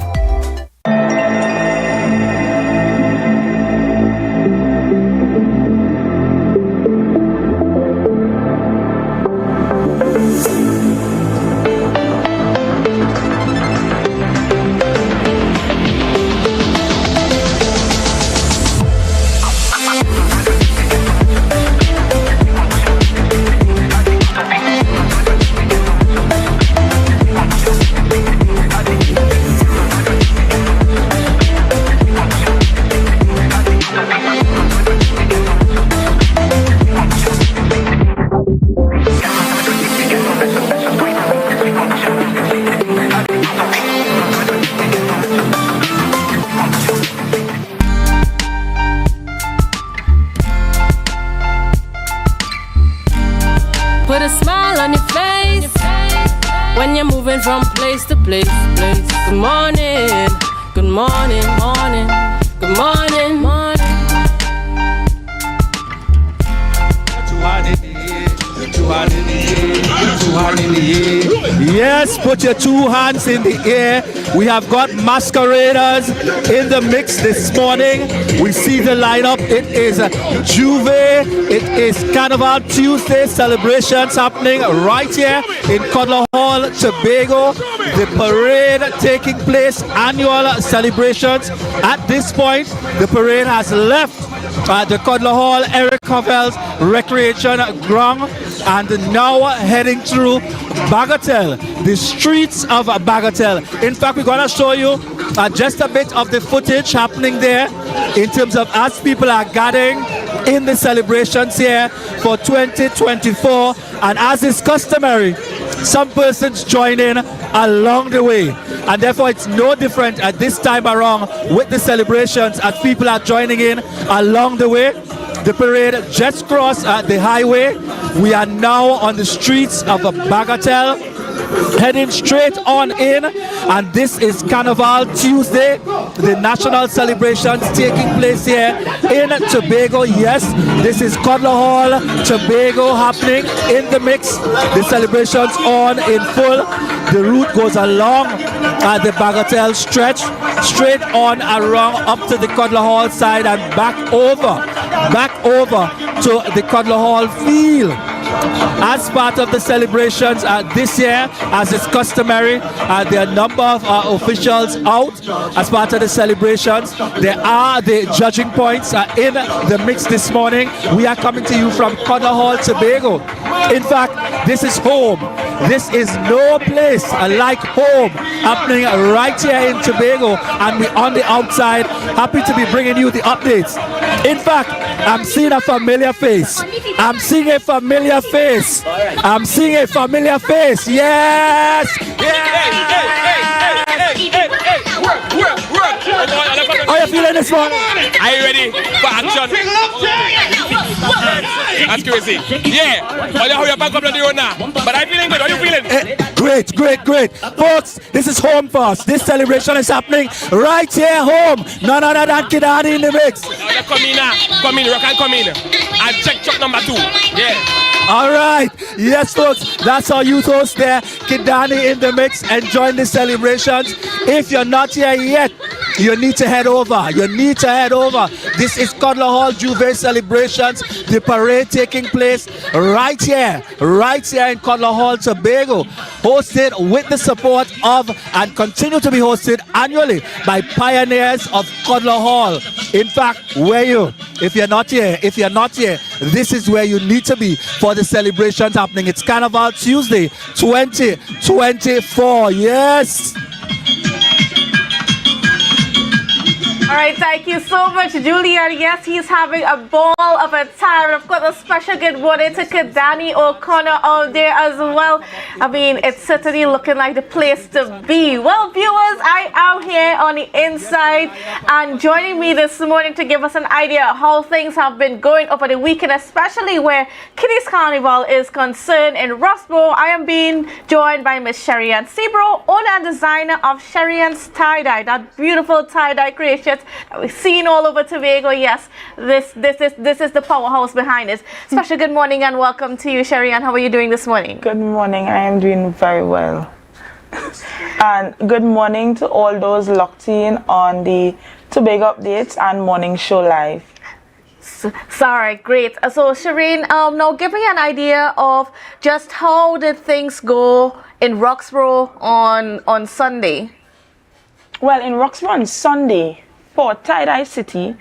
A: Put a smile on your face when you're moving from place to place. Good morning, good morning, morning, good morning, morning.
B: Yes, put your 2 hands in the air. We have got masqueraders in the mix this morning. We see the lineup. It is Juve. It is Carnival Tuesday celebrations happening right here in Coddler Hall, Tobago. The parade taking place, annual celebrations. At this point, the parade has left the Coddler Hall, Eric Hovell's recreation ground, and now heading through Bagatelle, the streets of Bagatelle. In fact, we're going to show you just a bit of the footage happening there in terms of as people are gathering in the celebrations here for 2024, and as is customary, some persons join in along the way, and therefore it's no different at this time around with the celebrations as people are joining in along the way. The parade just crossed the highway. We are now on the streets of Bagatelle, heading straight on in, and this is Carnival Tuesday, the national celebrations taking place here in Tobago. Yes, this is Coddler Hall, Tobago happening in the mix. The celebrations on in full. The route goes along the Bagatelle stretch, straight on around up to the Coddler Hall side and back over to the Coddler Hall field. As part of the celebrations this year, as is customary, there are a number of officials out as part of the celebrations. There are the judging points in the mix this morning. We are coming to you from Coddler Hall, Tobago. In fact, this is home. This is no place like home, happening right here in Tobago, and we're on the outside. Happy to be bringing you the updates. In fact, I'm seeing a familiar face. I'm seeing a familiar face. I'm seeing a familiar face. Yes! How are you feeling this morning?
N: Are you ready for action? That's crazy. Yeah. But you hurry up and come to the road now. But I'm feeling good. How are you feeling?
B: Great. Folks, this is home for us. This celebration is happening right here home. None other than Kidani in the mix.
N: Come in, rock and come in. And check truck number 2. Yeah.
B: All right. Yes, folks, that's our youth host there, Kidani in the mix, enjoying the celebrations. If you're not here yet, you need to head over. This is Coddler Hall Juve celebrations. The parade taking place right here in Coddler Hall, Tobago, hosted with the support of and continue to be hosted annually by pioneers of Coddler Hall. In fact, if you're not here, this is where you need to be for the celebrations happening. It's Carnival Tuesday 2024. Yes.
C: All right, thank you so much, Julian. Yes, he's having a ball of a time. And of course, a special good morning to Kadani O'Connor out there as well. I mean, it's certainly looking like the place to be. Well, viewers, I am here on the inside, and joining me this morning to give us an idea of how things have been going over the weekend, especially where Kiddies Carnival is concerned in Roxborough. I am being joined by Miss Sherry Ann Sebro, owner and designer of Sherry Ann's Tie-Dye, that beautiful tie-dye creation that we've seen all over Tobago. Yes, this is the powerhouse behind it. Special good morning and welcome to you, Sherry Ann. How are you doing this morning?
O: Good morning. I am doing very well. And good morning to all those locked in on the Tobago Updates and Morning Show Live.
C: Sorry, great. So Shireen, now give me an idea of just how did things go in Roxborough on Sunday?
O: Well, in Roxborough on Sunday, for Tie-Dye City,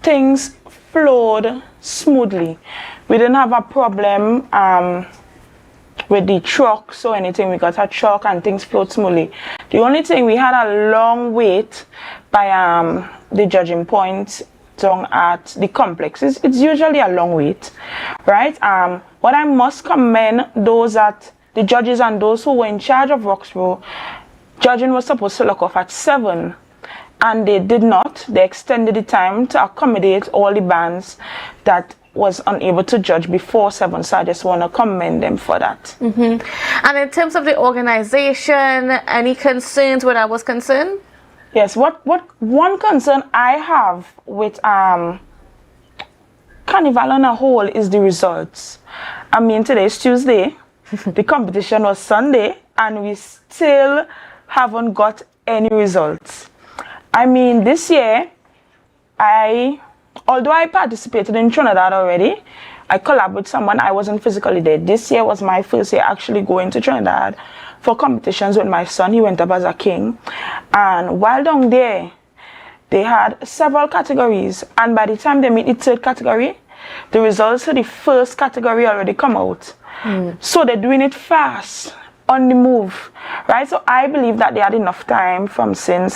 O: things flowed smoothly. We didn't have a problem with the trucks or anything. We got a truck and things flowed smoothly. The only thing, we had a long wait by the judging point down at the complex. It's usually a long wait, right? What I must commend those that the judges and those who were in charge of Roxborough. Judging was supposed to lock off at 7, and they did not. They extended the time to accommodate all the bands that was unable to judge before 7, so I just want to commend them for that.
C: And in terms of the organization, any concerns where I was concerned?
O: Yes, what one concern I have with Carnival on a whole is the results. I mean, today is Tuesday, the competition was Sunday, and we still haven't got any results. I mean, this year, although I participated in Trinidad already, I collabed with someone. I wasn't physically there. This year was my first year actually going to Trinidad for competitions with my son. He went up as a king. And while down there, they had several categories. And by the time they meet the 3rd category, the results of the 1st category already come out. So they're doing it fast, on the move, right? So I believe that they had enough time from since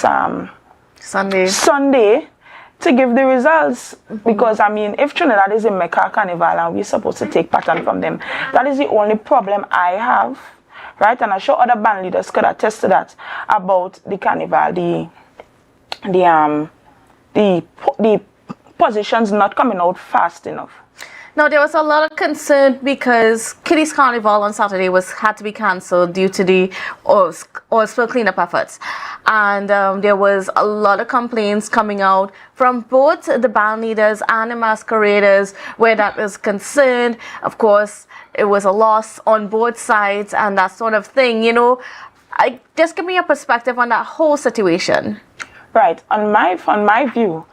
O: Sunday to give the results. Because I mean, if Trinidad is in Mecca Carnival and we're supposed to take pattern from them, that is the only problem I have, right? And I'm sure other band leaders could attest to that about the carnival, the positions not coming out fast enough.
C: Now, there was a lot of concern because Kiddies Carnival on Saturday had to be cancelled due to the oil spill cleanup efforts. And there was a lot of complaints coming out from both the band leaders and the masqueraders where that is concerned. Of course, it was a loss on both sides and that sort of thing. You know, just give me a perspective on that whole situation.
O: Right. On my view,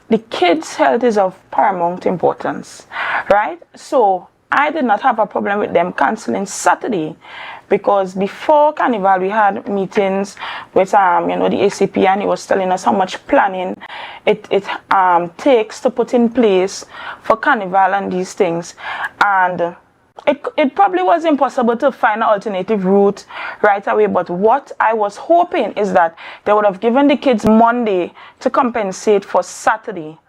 O: the kids' health is of paramount importance, right? So I did not have a problem with them canceling Saturday, because before Carnival we had meetings with the ACP, and he was telling us how much planning it takes to put in place for Carnival and these things, and it probably was impossible to find an alternative route right away. But what I was hoping is that they would have given the kids Monday to compensate for Saturday,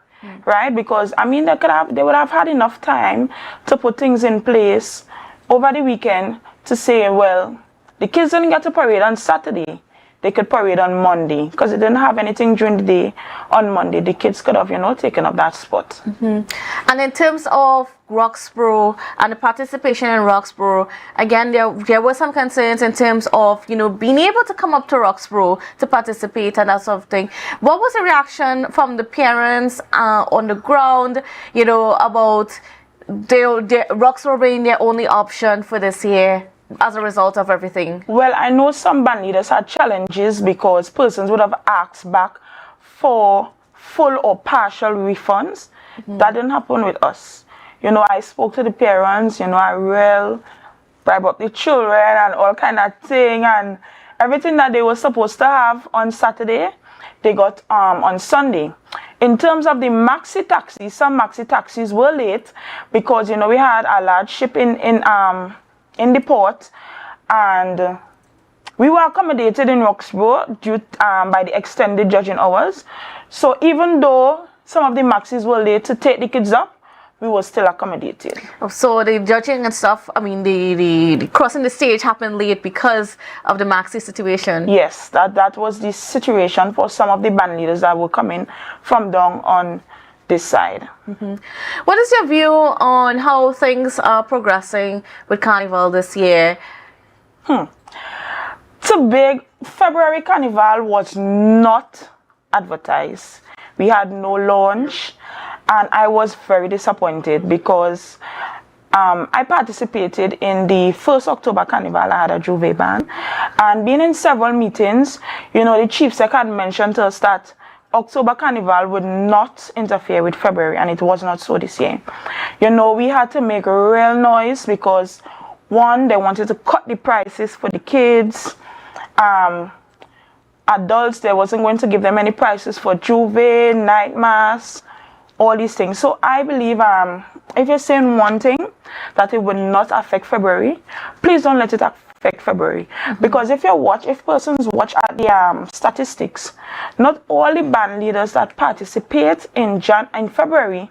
O: right? Because I mean, they would have had enough time to put things in place over the weekend to say, well, the kids didn't get to parade on Saturday, they could parade on Monday, because they didn't have anything during the day on Monday. The kids could have, taken up that spot.
C: And in terms of Roxborough and the participation in Roxborough, again, there were some concerns in terms of, being able to come up to Roxborough to participate and that sort of thing. What was the reaction from the parents on the ground, about Roxborough being their only option for this year as a result of everything?
O: Well, I know some band leaders had challenges because persons would have asked back for full or partial refunds. That didn't happen with us. I spoke to the parents, I will bribe up the children and all kind of thing, and everything that they were supposed to have on Saturday, they got on Sunday. In terms of the maxi taxis, some maxi taxis were late because, we had a large ship in the port, and we were accommodated in Roxborough due by the extended judging hours. So even though some of the maxis were late to take the kids up, we were still accommodated.
C: So the judging and stuff, I mean, the crossing the stage happened late because of the maxi situation.
O: Yes, that was the situation for some of the band leaders that were coming from down on this side.
C: What is your view on how things are progressing with Carnival this year?
O: It's a big February Carnival was not advertised. We had no launch, and I was very disappointed because I participated in the first October Carnival. I had a Juve band, and being in several meetings, you know, the chief sec had mentioned to us that October Carnival would not interfere with February, and it was not so this year. You know, we had to make a real noise because, one, they wanted to cut the prices for the kids. Adults, they wasn't going to give them any prices for Juve, night mass, all these things. So I believe if you're saying one thing, that it would not affect February, please don't let it affect February. Because if persons watch at the statistics, not all the band leaders that participate in February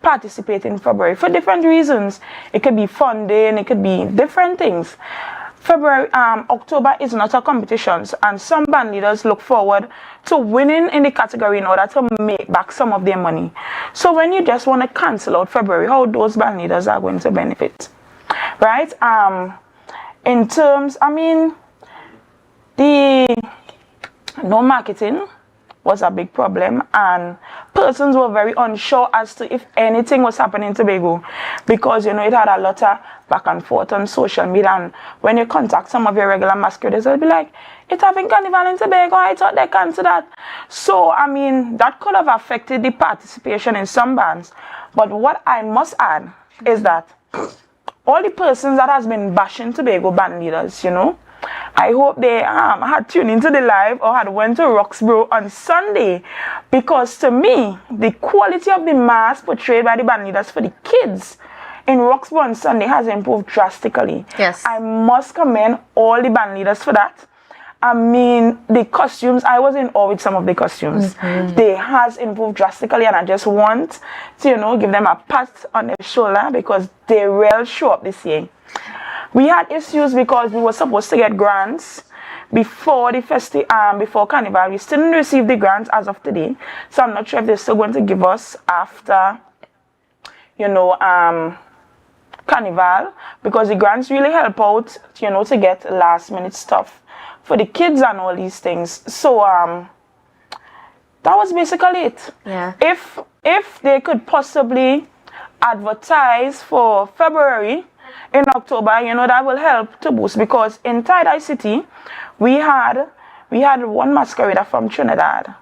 O: participate in February for different reasons. It could be funding, it could be different things. October is not a competition, and some band leaders look forward to winning in the category in order to make back some of their money. So when you just want to cancel out February, how those band leaders are going to benefit, right? In terms, I mean, the no marketing was a big problem, and persons were very unsure as to if anything was happening in Tobago, because, you know, it had a lot of back and forth on social media, and when you contact some of your regular masqueraders, they'll be like, it's having Carnival in Tobago, I thought they canceled that. So, I mean, that could have affected the participation in some bands. But what I must add is that all the persons that has been bashing Tobago band leaders, you know, I hope they had tuned into the live or had went to Roxborough on Sunday, because to me, the quality of the mass portrayed by the band leaders for the kids in Roxborough on Sunday has improved drastically.
C: Yes.
O: I must commend all the band leaders for that. I mean, the costumes, I was in awe with some of the costumes. They has improved drastically, and I just want to, you know, give them a pat on the shoulder because they will show up this year. We had issues because we were supposed to get grants before the before Carnival. We still didn't receive the grants as of today, so I'm not sure if they're still going to give us after, you know, Carnival, because the grants really help out, you know, to get last minute stuff for the kids and all these things. So that was basically it.
C: Yeah.
O: If they could possibly advertise for February in October, you know, that will help to boost, because in Tie-Dye City we had one masquerader from Trinidad,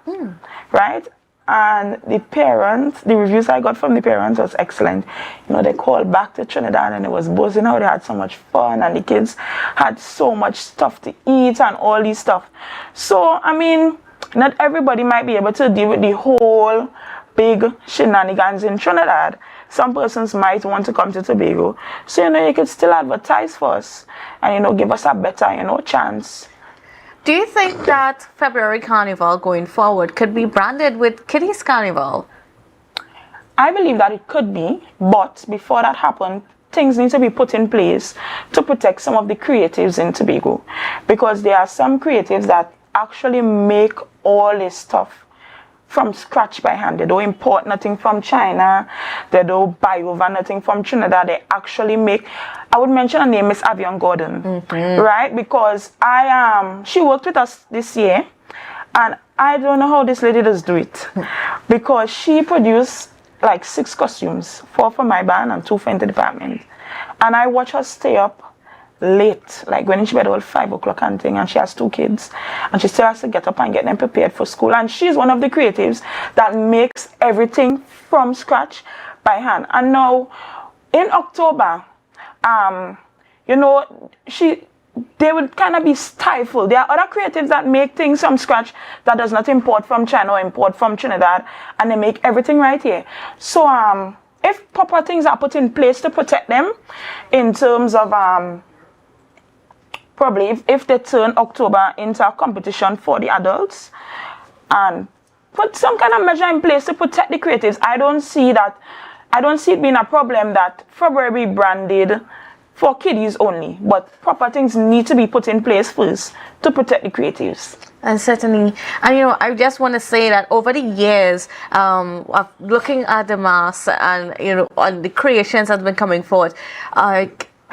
O: right? And the reviews I got from the parents was excellent. You know, they called back to Trinidad and it was buzzing how they had so much fun and the kids had so much stuff to eat and all these stuff. So, I mean, not everybody might be able to deal with the whole big shenanigans in Trinidad. Some persons might want to come to Tobago. So, you know, you could still advertise for us and, you know, give us a better, you know, chance.
C: Do you think that February Carnival going forward could be branded with Kiddies Carnival?
O: I believe that it could be, but before that happens, things need to be put in place to protect some of the creatives in Tobago, because there are some creatives that actually make all this stuff from scratch by hand. They don't import nothing from China. They don't buy over nothing from Trinidad. They actually make, I would mention her name is Avion Gordon, right? Because she worked with us this year, and I don't know how this lady does do it, because she produced like 6 costumes, 4 for my band and 2 for the department. And I watch her stay up late, like when she bed all 5 o'clock and thing, and she has 2 kids and she still has to get up and get them prepared for school. And she's one of the creatives that makes everything from scratch by hand. And now in October, you know, they would kind of be stifled. There are other creatives that make things from scratch that does not import from China or import from Trinidad, and they make everything right here. So if proper things are put in place to protect them in terms of probably if they turn October into a competition for the adults and put some kind of measure in place to protect the creatives, I don't see it being a problem that February be branded for kiddies only, but proper things need to be put in place first to protect the creatives.
C: And certainly, and I just want to say that over the years, of looking at the mass and on the creations that's been coming forth,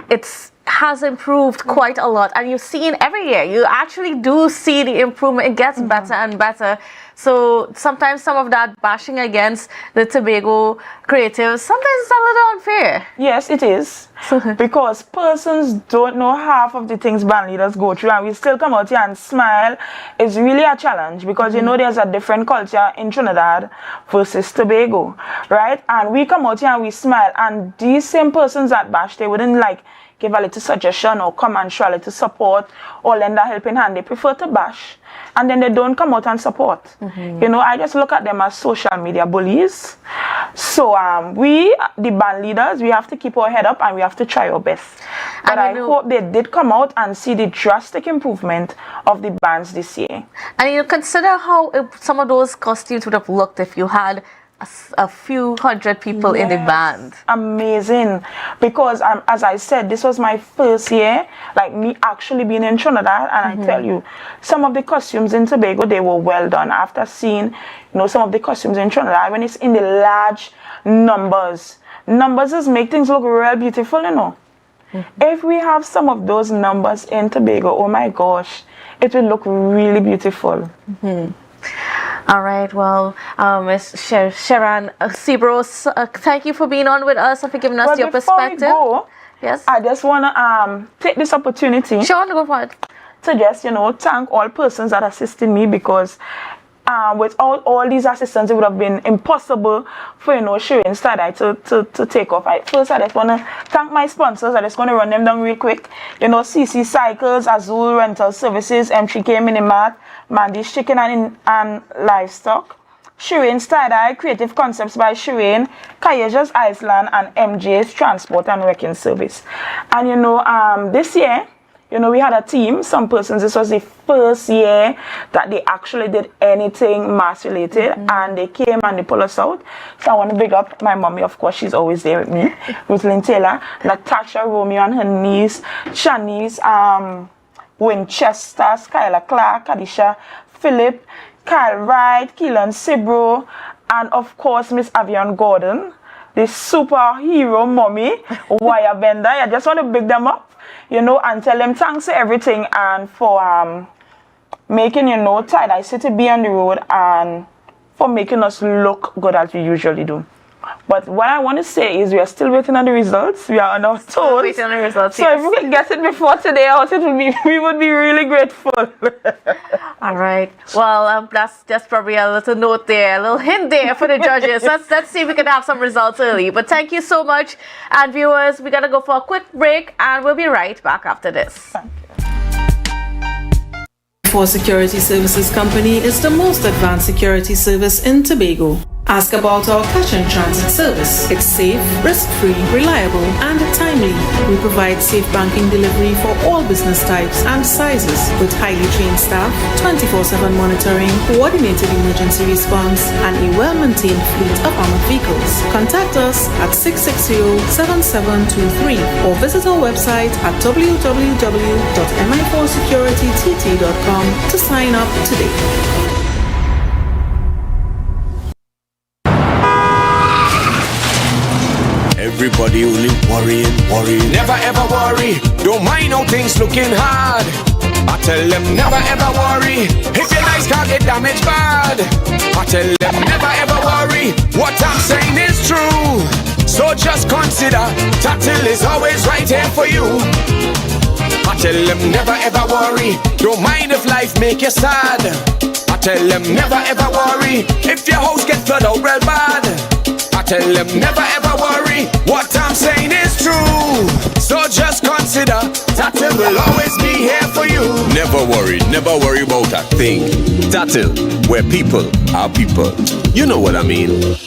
C: it's has improved quite a lot, and you've seen every year. You actually do see the improvement. It gets better and better. So sometimes some of that bashing against the Tobago creatives, sometimes it's a little unfair.
O: Yes, it is. Because persons don't know half of the things band leaders go through, and we still come out here and smile. It's really a challenge because there's a different culture in Trinidad versus Tobago, right? And we come out here and we smile, and these same persons that bash, they wouldn't give a little suggestion or come and show a little support or lend a helping hand. They prefer to bash, and then they don't come out and support. I just look at them as social media bullies. So we, the band leaders, we have to keep our head up and we have to try our best. But I hope they did come out and see the drastic improvement of the bands this year.
C: And consider how some of those costumes would have looked if you had a few hundred people in the band.
O: Amazing. Because as I said, this was my first year, me actually being in Trinidad, and I tell you, some of the costumes in Tobago, they were well done. After seeing, some of the costumes in Trinidad, when it's in the large numbers just make things look real beautiful, If we have some of those numbers in Tobago, oh my gosh, it will look really beautiful.
C: All right, well, Ms. Sharon Sebros, thank you for being on with us and for giving us your perspective.
O: Before we go,
C: yes,
O: I just want to take this opportunity.
C: Sure, go for it.
O: To just, thank all persons that assisted me, because without all these assistants, it would have been impossible for, Shireen Stadai to take off. First, I just want to thank my sponsors. I just want to run them down real quick. CC Cycles, Azul Rental Services, M3K Minimart, Mandy's Chicken and Livestock, Shireen Stadai, Creative Concepts by Shireen, Kayaja's Iceland, and MJ's Transport and Wrecking Service. And this year, we had a team, some persons, this was the first year that they actually did anything mass related, and they came and they pulled us out. So I want to big up my mommy, of course, she's always there with me, Ruthlyn Taylor, Natasha, Romeo and her niece, Shanice, Winchester, Skylar Clark, Kadisha, Philip, Kyle Wright, Keelan Sibro, and of course Miss Avion Gordon, the superhero mommy, wire bender. I just want to big them up, and tell them thanks for everything and for making, Tie-Dye City be on the road and for making us look good as we usually do. But what I want to say is we are still waiting on the results. We are on our toes.
C: Waiting on the results.
O: So if we can get it before today out, we would be really grateful.
C: All right. Well, that's just probably a little note there, a little hint there for the judges. Let's see if we can have some results early. But thank you so much. And viewers, we got to go for a quick break, and we'll be right back after this.
P: Security Services Company is the most advanced security service in Tobago. Ask about our cash and transit service. It's safe, risk-free, reliable, and timely. We provide safe banking delivery for all business types and sizes with highly trained staff, 24/7 monitoring, coordinated emergency response, and a well-maintained fleet of armored vehicles. Contact us at 660-7723 or visit our website at www.mi4securitytt.com to sign up today.
Q: Everybody only worrying. Never ever worry. Don't mind how things looking hard. I tell them never ever worry. If your life can't get damaged bad. I tell them never ever worry. What I'm saying is true. So just consider Tatil is always right here for you. I tell them never ever worry. Don't mind if life make you sad. I tell them never ever worry. If your house get flooded out real bad. I tell them never ever worry. What I'm saying is true. So just consider Tatil will always be here for you.
L: Never worry about a thing. Tatil, where people are people. You know what I mean.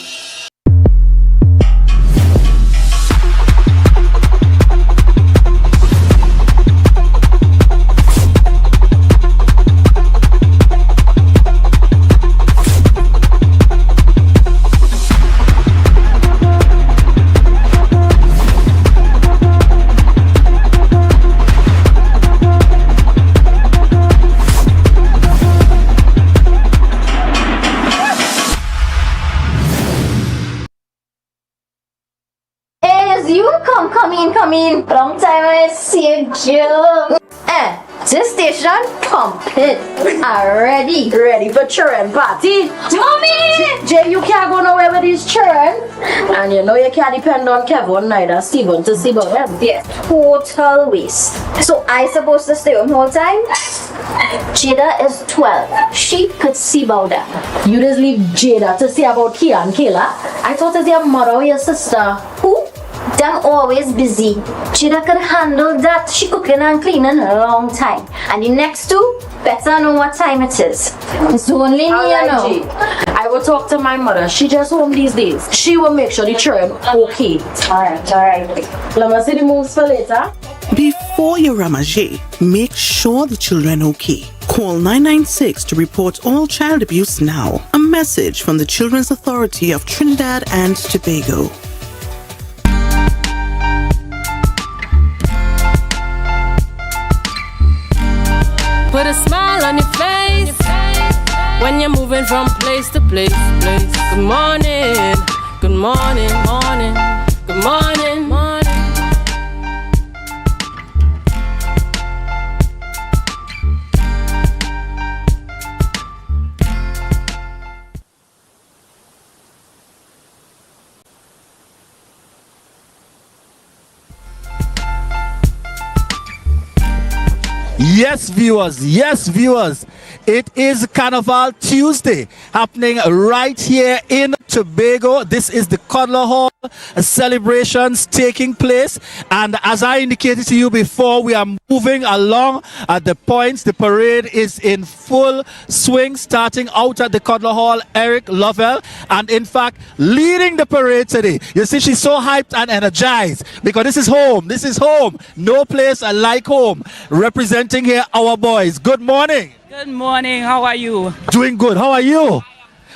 D: mean, long time I see you. This station complete. Ready for children party. Mommy! Jay, you can't go nowhere with these children. And you know you can't depend on Kevin neither Steven to see about them. Yes, total waste. So I supposed to stay home whole time? Jada is 12. She could see about that. You just leave Jada to see about Kia and Kayla? I thought it's your mother or your sister. Who? Them always busy. Jada could handle that. She cooking and cleaning a long time. And the next two better know what time it is. It's only me, you know. I will talk to my mother. She just home these days. She will make sure the children okay. Alright. Let me see the moves for later.
F: Before your Ramajé, make sure the children okay. Call 996 to report all child abuse now. A message from the Children's Authority of Trinidad and Tobago.
A: Put a smile on your face when you're moving from place to place. Good morning, good morning, morning, good morning, morning.
B: Yes, viewers, it is Carnival Tuesday happening right here in Tobago. This is the Coddler Hall celebrations taking place, and as I indicated to you before, we are moving along at the points. The parade is in full swing, starting out at the Coddler Hall. Eric Lovell, and in fact leading the parade today. You see, she's so hyped and energized because this is home, no place like home. Representing here our boys. Good morning.
R: Good morning, how are you?
B: Doing good. How are you?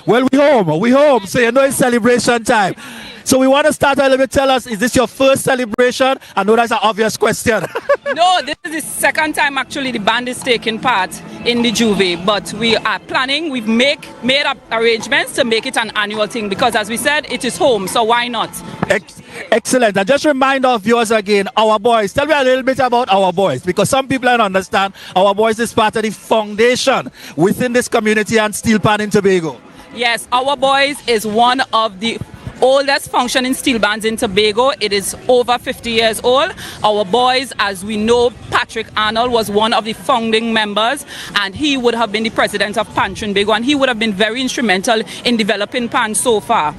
B: Well, we home, so you know it's celebration time. So we want to start a little bit. Tell us, is this your first celebration? I know that's an obvious question.
R: No, this is the second time actually the band is taking part in the Juve, but we are planning, we've made up arrangements to make it an annual thing because as we said, it is home, so why not?
B: Excellent. And just remind our viewers again, our boys. Tell me a little bit about our boys, because some people don't understand our boys is part of the foundation within this community and steel pan in Tobago.
R: Yes, our boys is one of the oldest functioning steel bands in Tobago. It is over 50 years old. Our boys, as we know, Patrick Arnold was one of the founding members, and he would have been the president of Pan Trinbago, and he would have been very instrumental in developing Pan so far.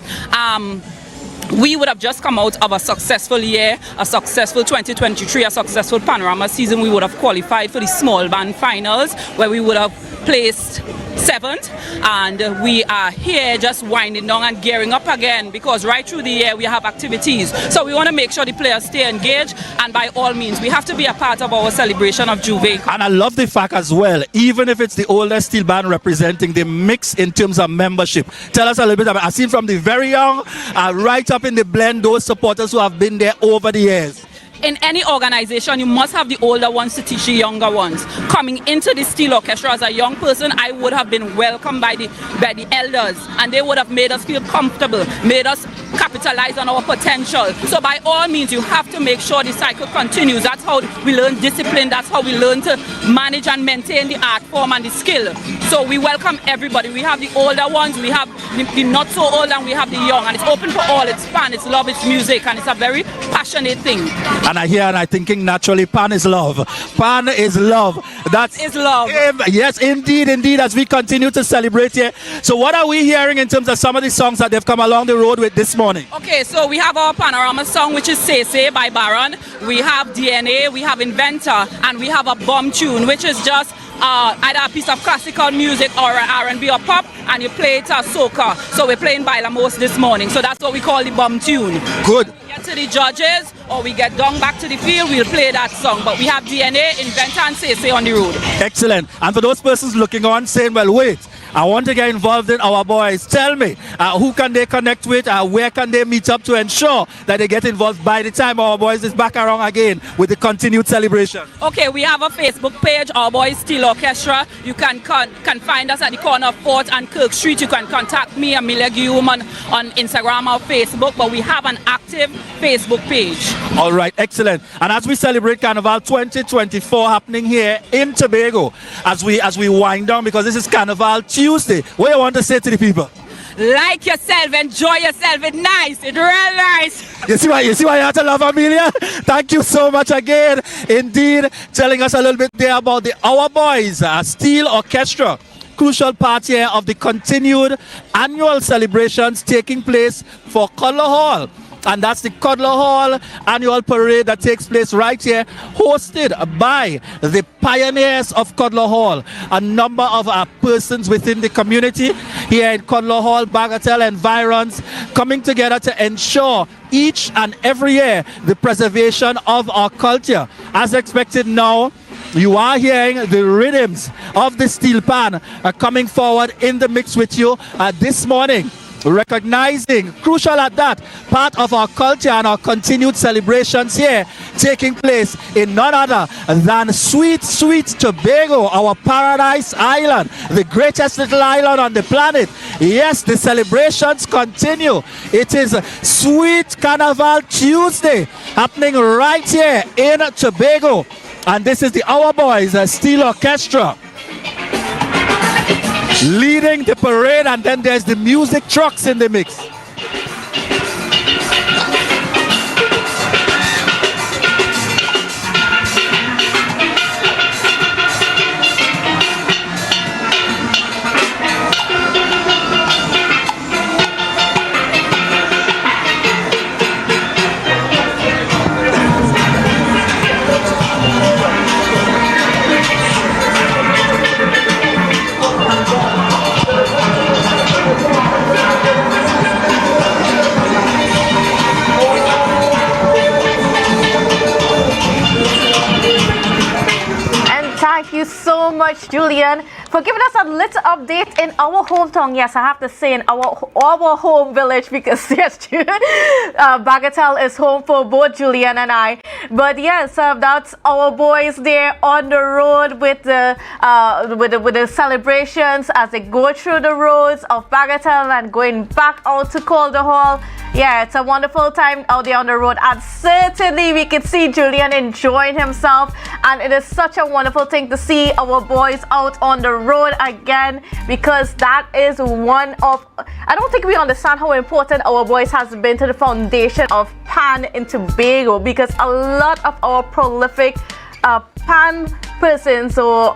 R: We would have just come out of a successful year, a successful 2023, a successful Panorama season. We would have qualified for the small band finals, where we would have placed 7th, and we are here just winding down and gearing up again, because right through the year we have activities, so we want to make sure the players stay engaged, and by all means we have to be a part of our celebration of Juve.
B: And I love the fact as well, even if it's the oldest steel band representing, the mix in terms of membership. Tell us a little bit about, I've seen from the very young right up in the blend, those supporters who have been there over the years.
R: In any organization, you must have the older ones to teach the younger ones. Coming into the steel orchestra as a young person, I would have been welcomed by the elders, and they would have made us feel comfortable, made us capitalize on our potential. So by all means, you have to make sure the cycle continues. That's how we learn discipline, that's how we learn to manage and maintain the art form and the skill. So we welcome everybody. We have the older ones, we have the not so old, and we have the young, and it's open for all. It's fun, it's love, it's music, and it's a very passionate thing.
B: And I hear and I'm thinking naturally, Pan is love. Pan is love. That
R: is love.
B: Yes, indeed, as we continue to celebrate here. So what are we hearing in terms of some of the songs that they've come along the road with this morning?
R: Okay, so we have our Panorama song, which is Say Say by Baron. We have DNA, we have Inventor, and we have a bomb tune, which is just either a piece of classical music or R&B or pop, and you play it as soca. So we're playing Bailamos this morning, so that's what we call the bomb tune.
B: Good.
R: We get to the judges, or we get down back to the field, we'll play that song. But we have DNA, Inventor, and Say Say on the road.
B: Excellent. And for those persons looking on saying, well, wait, I want to get involved in our boys. Tell me, who can they connect with? Where can they meet up to ensure that they get involved by the time our boys is back around again with the continued celebration?
R: Okay, we have a Facebook page, Our Boys Steel Orchestra. You can find us at the corner of 4th and Kirk Street. You can contact me, Amelia Guillaume, on Instagram or Facebook, but we have an active Facebook page.
B: All right, excellent. And as we celebrate Carnival 2024 happening here in Tobago, as we wind down, because this is Carnival Tuesday, what do you want to say to the people?
R: Like yourself, enjoy yourself. It's nice. It's real nice.
B: You see why you have to love Amelia? Thank you so much again. Indeed, telling us a little bit there about the Our Boys Steel Orchestra. Crucial part here of the continued annual celebrations taking place for Coddler Hall. And that's the Coddler Hall annual parade that takes place right here, hosted by the pioneers of Coddler Hall. A number of persons within the community here in Coddler Hall, Bagatelle environs, coming together to ensure each and every year the preservation of our culture. As expected now, you are hearing the rhythms of the steel pan coming forward in the mix with you this morning. Recognizing, crucial at that, part of our culture and our continued celebrations here taking place in none other than sweet, sweet Tobago, our paradise island, the greatest little island on the planet. Yes, the celebrations continue. It is Sweet Carnival Tuesday happening right here in Tobago. And this is the Our Boys Steel Orchestra leading the parade, and then there's the music trucks in the mix.
C: Thank you so much, Julian, for giving us a little update in our hometown. Yes, I have to say in our home village, because yes, Bagatelle is home for both Julian and I. But yes, that's our boys there on the road with the celebrations as they go through the roads of Bagatelle and going back out to Coddler Hall. Yeah, it's a wonderful time out there on the road, and certainly we can see Julian enjoying himself, and it is such a wonderful thing to see our boys out on the road again, because that is one of, I don't think we understand how important our boys has been to the foundation of pan in Tobago, because a lot of our prolific pan persons or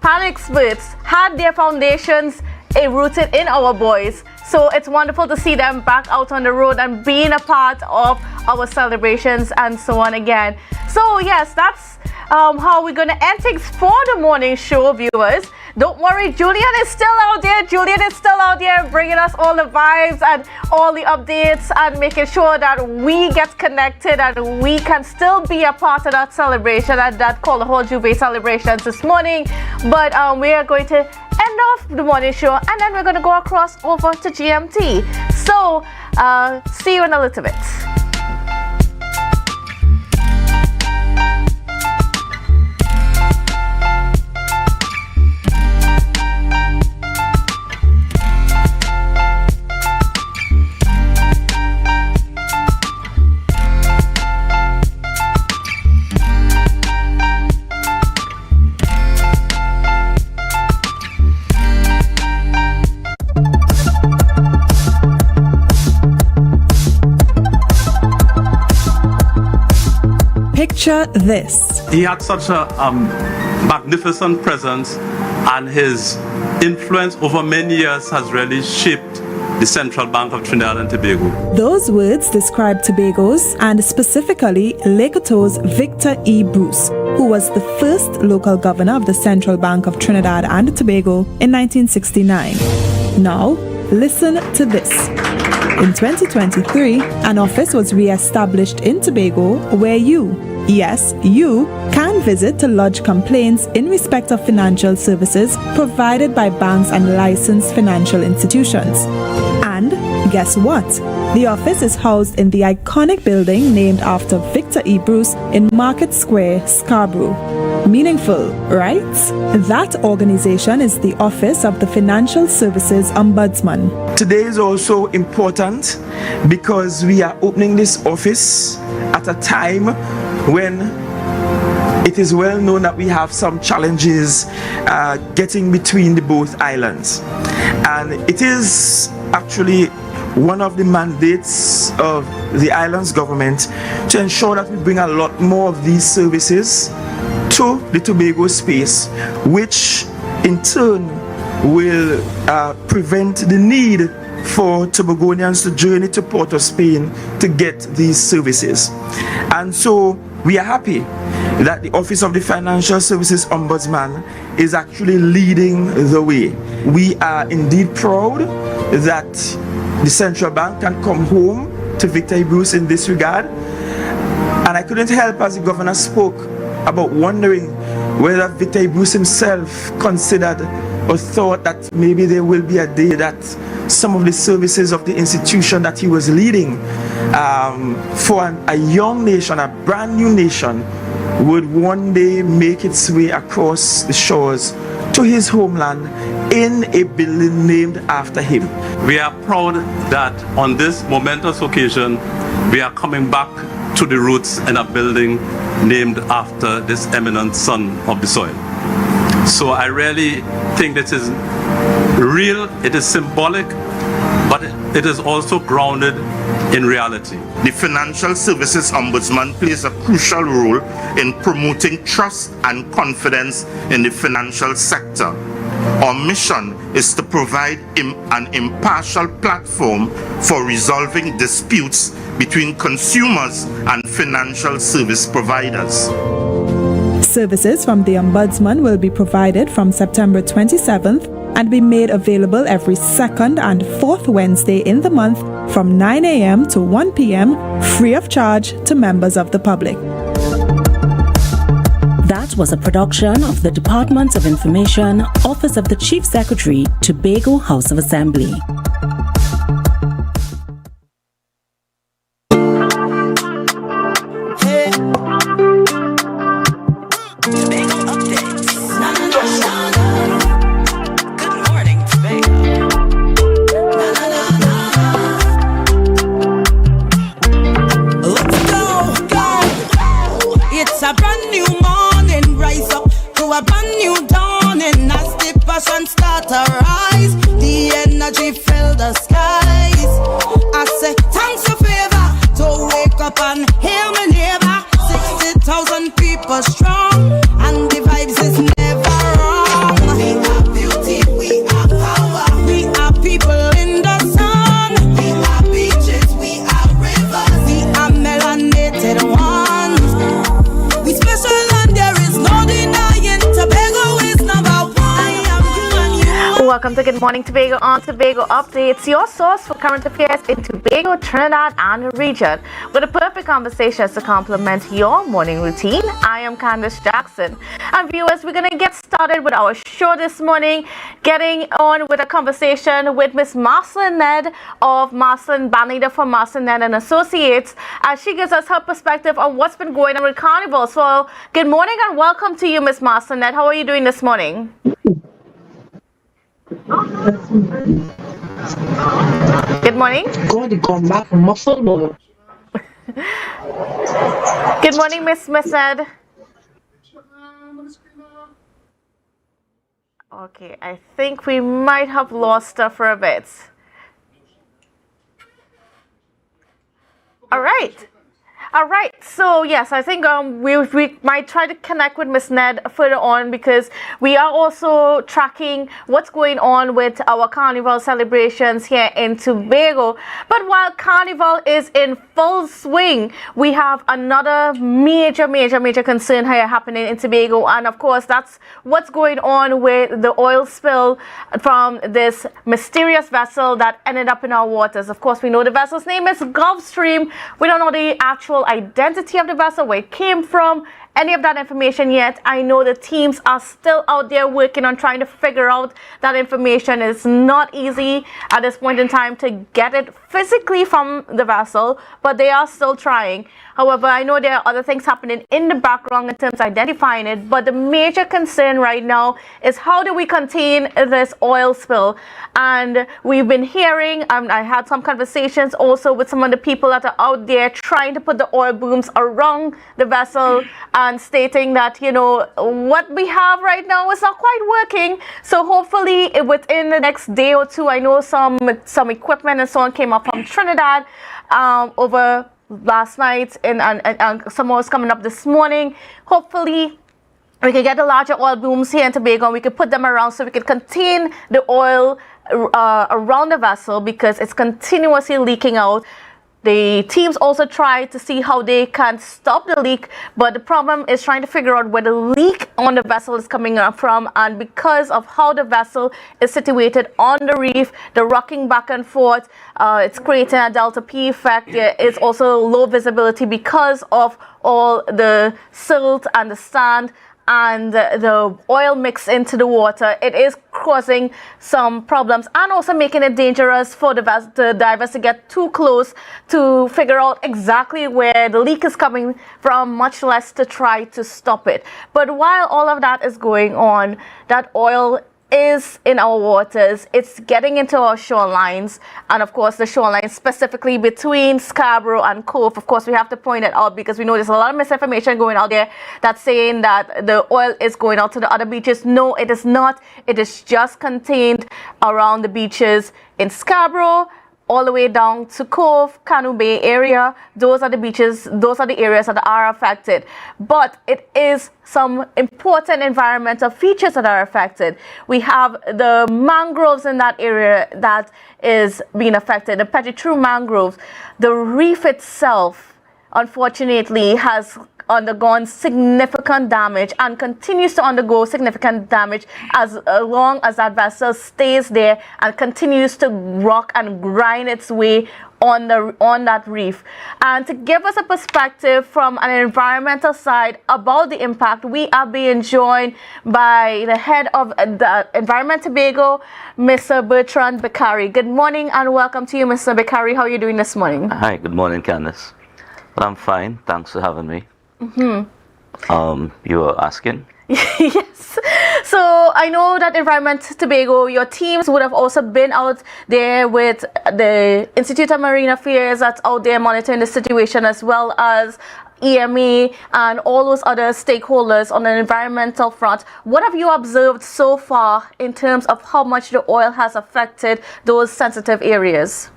C: pan experts had their foundations rooted in our boys. So it's wonderful to see them back out on the road and being a part of our celebrations and so on again. So yes, that's how we're going to end things for the morning show, viewers. Don't worry, Julian is still out there. Julian is still out there bringing us all the vibes and all the updates and making sure that we get connected and we can still be a part of that celebration and that Coddler Hall Jubilee celebrations this morning. But we are going to end off the morning show, and then we're going to go across over to GMT. So see you in a little bit.
S: Picture this.
T: He had such a magnificent presence, and his influence over many years has really shaped the Central Bank of Trinidad and Tobago.
S: Those words describe Tobago's, and specifically Lake Coteau's Victor E. Bruce, who was the first local governor of the Central Bank of Trinidad and Tobago in 1969. Now, Listen to this. In 2023, an office was re-established in Tobago where you, yes, you, can visit to lodge complaints in respect of financial services provided by banks and licensed financial institutions. And guess what? The office is housed in the iconic building named after Victor E. Bruce in Market Square, Scarborough. Meaningful, right? That organization is the Office of the Financial Services Ombudsman.
U: Today is also important because we are opening this office at a time when it is well known that we have some challenges getting between the both islands. And it is actually one of the mandates of the island's government to ensure that we bring a lot more of these services to the Tobago space, which in turn will prevent the need for Tobagonians to journey to Port of Spain to get these services. And so we are happy that the Office of the Financial Services Ombudsman is actually leading the way. We are indeed proud that the central bank can come home to Victor E. Bruce in this regard. And I couldn't help as the governor spoke about wondering whether Victor E. Bruce himself considered or thought that maybe there will be a day that some of the services of the institution that he was leading for a young nation, a brand new nation, would one day make its way across the shores to his homeland in a building named after him.
T: We are proud that on this momentous occasion, we are coming back to the roots in a building named after this eminent son of the soil. So I really think this is real, it is symbolic, but it is also grounded in reality.
V: The Financial Services Ombudsman plays a crucial role in promoting trust and confidence in the financial sector. Our mission is to provide an impartial platform for resolving disputes between consumers and financial service providers.
S: Services from the Ombudsman will be provided from September 27th and be made available every second and fourth Wednesday in the month from 9 a.m. to 1 p.m. free of charge to members of the public.
W: That was a production of the Department of Information, Office of the Chief Secretary, Tobago House of Assembly.
C: Welcome to Good Morning Tobago on Tobago Updates, your source for current affairs in Tobago, Trinidad, and the region, with the perfect conversations to complement your morning routine. I am Candice Jackson. And viewers, we're going to get started with our show this morning, getting on with a conversation with Miss Marcelin Ned of Marcelin, band leader for Marcelin Ned and Associates, as she gives us her perspective on what's been going on with Carnival. So, good morning and welcome to you, Miss Marcelin Ned. How are you doing this morning? Good morning.
X: God, you come back from muscle mode.
C: Good morning, Miss Ned. Okay, I think we might have lost her for a bit. All right. All right. So yes, I think we might try to connect with Miss Ned further on because we are also tracking what's going on with our Carnival celebrations here in Tobago. But while Carnival is in full swing, we have another major concern here happening in Tobago, and of course that's what's going on with the oil spill from this mysterious vessel that ended up in our waters. Of course, we know the vessel's name is Gulfstream. We don't know the actual identity of the vessel, where it came from, any of that information yet. I know the teams are still out there working on trying to figure out that information. It's not easy at this point in time to get it physically from the vessel, but they are still trying. However, I know there are other things happening in the background in terms of identifying it, but the major concern right now is how do we contain this oil spill? And we've been hearing, I had some conversations also with some of the people that are out there trying to put the oil booms around the vessel and stating that, you know, what we have right now is not quite working. So hopefully within the next day or two, I know some equipment and so on came up from Trinidad over last night, and some more is coming up this morning. Hopefully we can get the larger oil booms here in Tobago and we can put them around so we can contain the oil around the vessel because it's continuously leaking out. The teams also try to see how they can stop the leak, but the problem is trying to figure out where the leak on the vessel is coming up from, and because of how the vessel is situated on the reef, the rocking back and forth, it's creating a delta P effect. There is also low visibility because of all the silt and the sand and the oil mixed into the water. It is causing some problems and also making it dangerous for the divers to get too close to figure out exactly where the leak is coming from, much less to try to stop it. But while all of that is going on, that oil is in our waters, it's getting into our shorelines, and of course the shorelines specifically between Scarborough and Cove. Of course we have to point it out because we know there's a lot of misinformation going out there that's saying that the oil is going out to the other beaches. No, it is not. It is just contained around the beaches in Scarborough all the way down to Cove, Canoe Bay area. Those are the beaches, those are the areas that are affected. But it is some important environmental features that are affected. We have the mangroves in that area that is being affected, the Petitrew mangroves. The reef itself, unfortunately, has undergone significant damage and continues to undergo significant damage as long as that vessel stays there and continues to rock and grind its way on that reef. And to give us a perspective from an environmental side about the impact, we are being joined by the head of the Environment Tobago, Mr. Bertrand Bakari. Good morning and welcome to you, Mr. Bakari. How are you doing this morning?
E: Hi, good morning, Candice. Well, I'm fine. Thanks for having me. You were asking?
C: Yes. So I know that Environment Tobago, your teams would have also been out there with the Institute of Marine Affairs that's out there monitoring the situation, as well as EMA and all those other stakeholders on the environmental front. What have you observed so far in terms of how much the oil has affected those sensitive areas?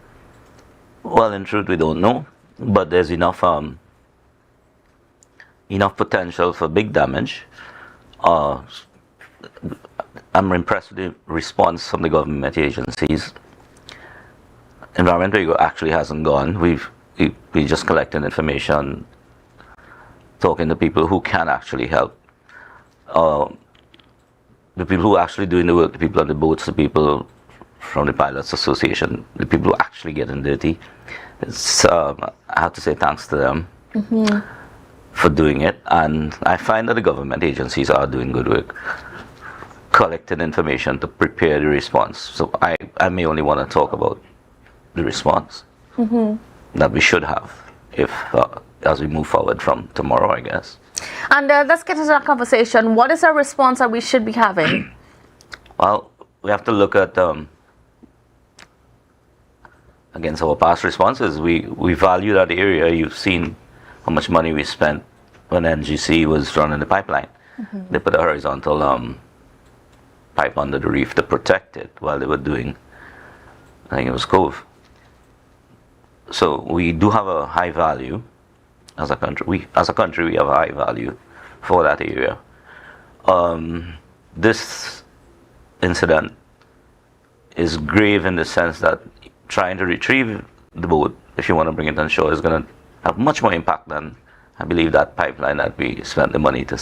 E: Well, in truth, we don't know, but there's enough potential for big damage. I'm impressed with the response from the government agencies. Environment Tobago actually hasn't gone. We just collected information, talking to people who can actually help. The people who are actually doing the work, the people on the boats, the people from the Pilots Association, the people who are actually getting dirty. I have to say thanks to them. For doing it, and I find that the government agencies are doing good work collecting information to prepare the response. So I may only want to talk about the response that we should have if as we move forward from tomorrow, I guess.
C: And let's get into that conversation. What is our response that we should be having?
E: Well, we have to look at against our past responses. We value that area. You've seen how much money we spent when NGC was running the pipeline. They put a horizontal pipe under the reef to protect it while they were doing, I think it was Cove. So we do have a high value as a country. We have a high value for that area. This incident is grave in the sense that trying to retrieve the boat, if you want to bring it on shore, is going to have much more impact than, I believe, that pipeline that we spent the money to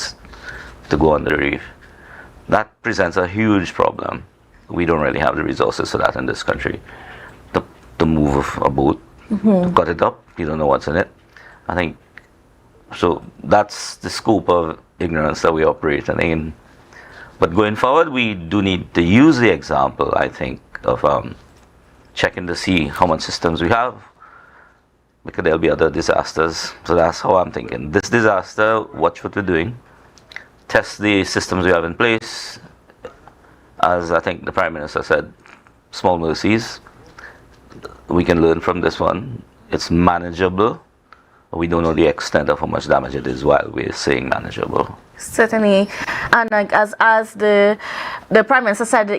E: go on the reef. That presents a huge problem. We don't really have the resources for that in this country. To move a boat, to cut it up, you don't know what's in it. I think, so that's the scope of ignorance that we operate in. But going forward, we do need to use the example, I think, of checking to see how much systems we have, because there'll be other disasters. So that's how I'm thinking. This disaster, watch what we're doing, test the systems we have in place. As I think the Prime Minister said, small mercies. We can learn from this one. It's manageable. We don't know the extent of how much damage it is while we're saying manageable.
C: Certainly, and like as the Prime Minister said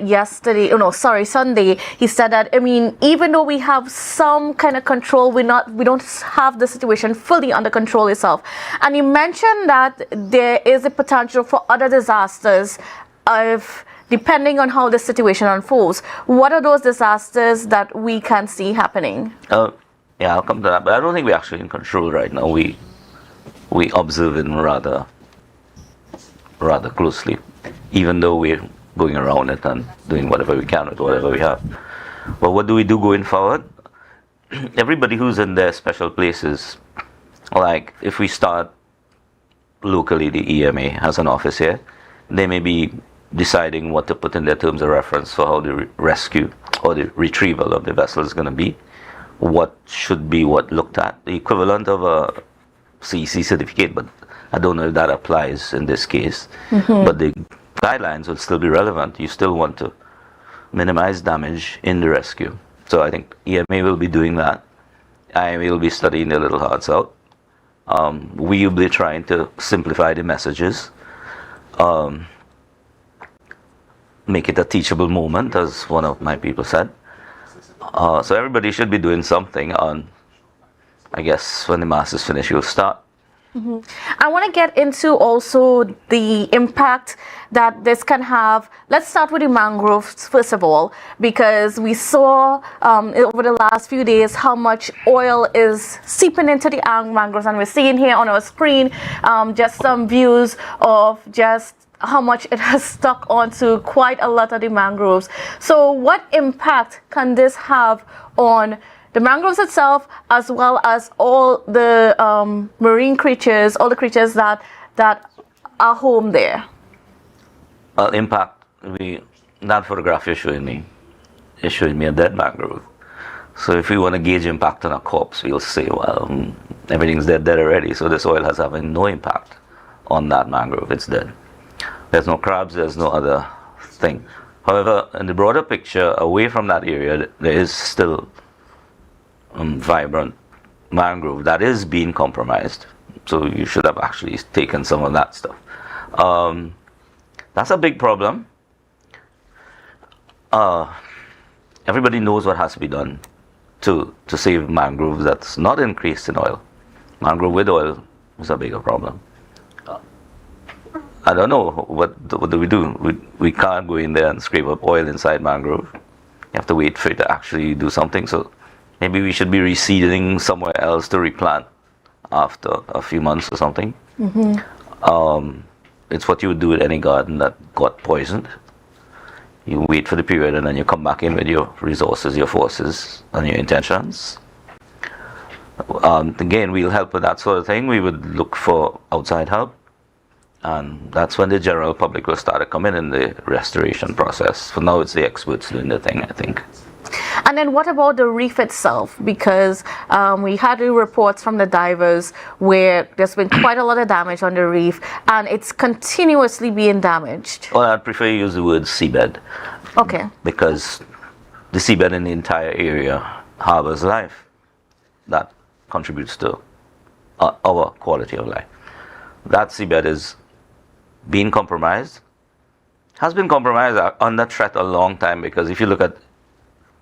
C: Sunday, he said that, I mean, even though we have some kind of control, we don't have the situation fully under control itself. And he mentioned that there is a potential for other disasters depending on how the situation unfolds. What are those disasters that we can see happening?
E: Yeah, I'll come to that, but I don't think we're actually in control right now. We observe it rather closely, even though we're going around it and doing whatever we can with whatever we have. But what do we do going forward? Everybody who's in their special places, like if we start locally, the EMA has an office here, they may be deciding what to put in their terms of reference for how the rescue or the retrieval of the vessel is going to be. What should be looked at, the equivalent of a CEC certificate, but I don't know if that applies in this case. But the guidelines will still be relevant. You still want to minimize damage in the rescue. So I think EMA will be doing that. I will be studying their little hearts out. We will be trying to simplify the messages, make it a teachable moment, as one of my people said. So everybody should be doing something on, I guess, when the mass is finished, you'll start.
C: I want to get into also the impact that this can have. Let's start with the mangroves first of all, because we saw over the last few days how much oil is seeping into the mangroves, and we're seeing here on our screen just some views of just how much it has stuck onto quite a lot of the mangroves. So what impact can this have on the mangroves itself, as well as all the marine creatures, all the creatures that are home there?
E: Well, impact, that photograph you're showing me is showing me a dead mangrove. So if we want to gauge impact on a corpse, we'll say, well, everything's dead already, so this oil has having no impact on that mangrove, it's dead. There's no crabs, there's no other thing. However, in the broader picture, away from that area, there is still vibrant mangrove that is being compromised. So you should have actually taken some of that stuff. That's a big problem. Everybody knows what has to be done to save mangroves that's not increased in oil. Mangrove with oil is a bigger problem. I don't know, what do we do? We can't go in there and scrape up oil inside mangrove. You have to wait for it to actually do something. So maybe we should be reseeding somewhere else to replant after a few months or something. It's what you would do with any garden that got poisoned. You wait for the period and then you come back in with your resources, your forces, and your intentions. Again, we'll help with that sort of thing. We would look for outside help. And that's when the general public will start to come in the restoration process. For now, it's the experts doing the thing, I think.
C: And then what about the reef itself? Because we had reports from the divers where there's been quite a lot of damage on the reef, and it's continuously being damaged.
E: Well, I'd prefer to use the word seabed.
C: Okay.
E: Because the seabed in the entire area harbors life. That contributes to our quality of life. That seabed is being compromised, has been compromised under threat a long time, because if you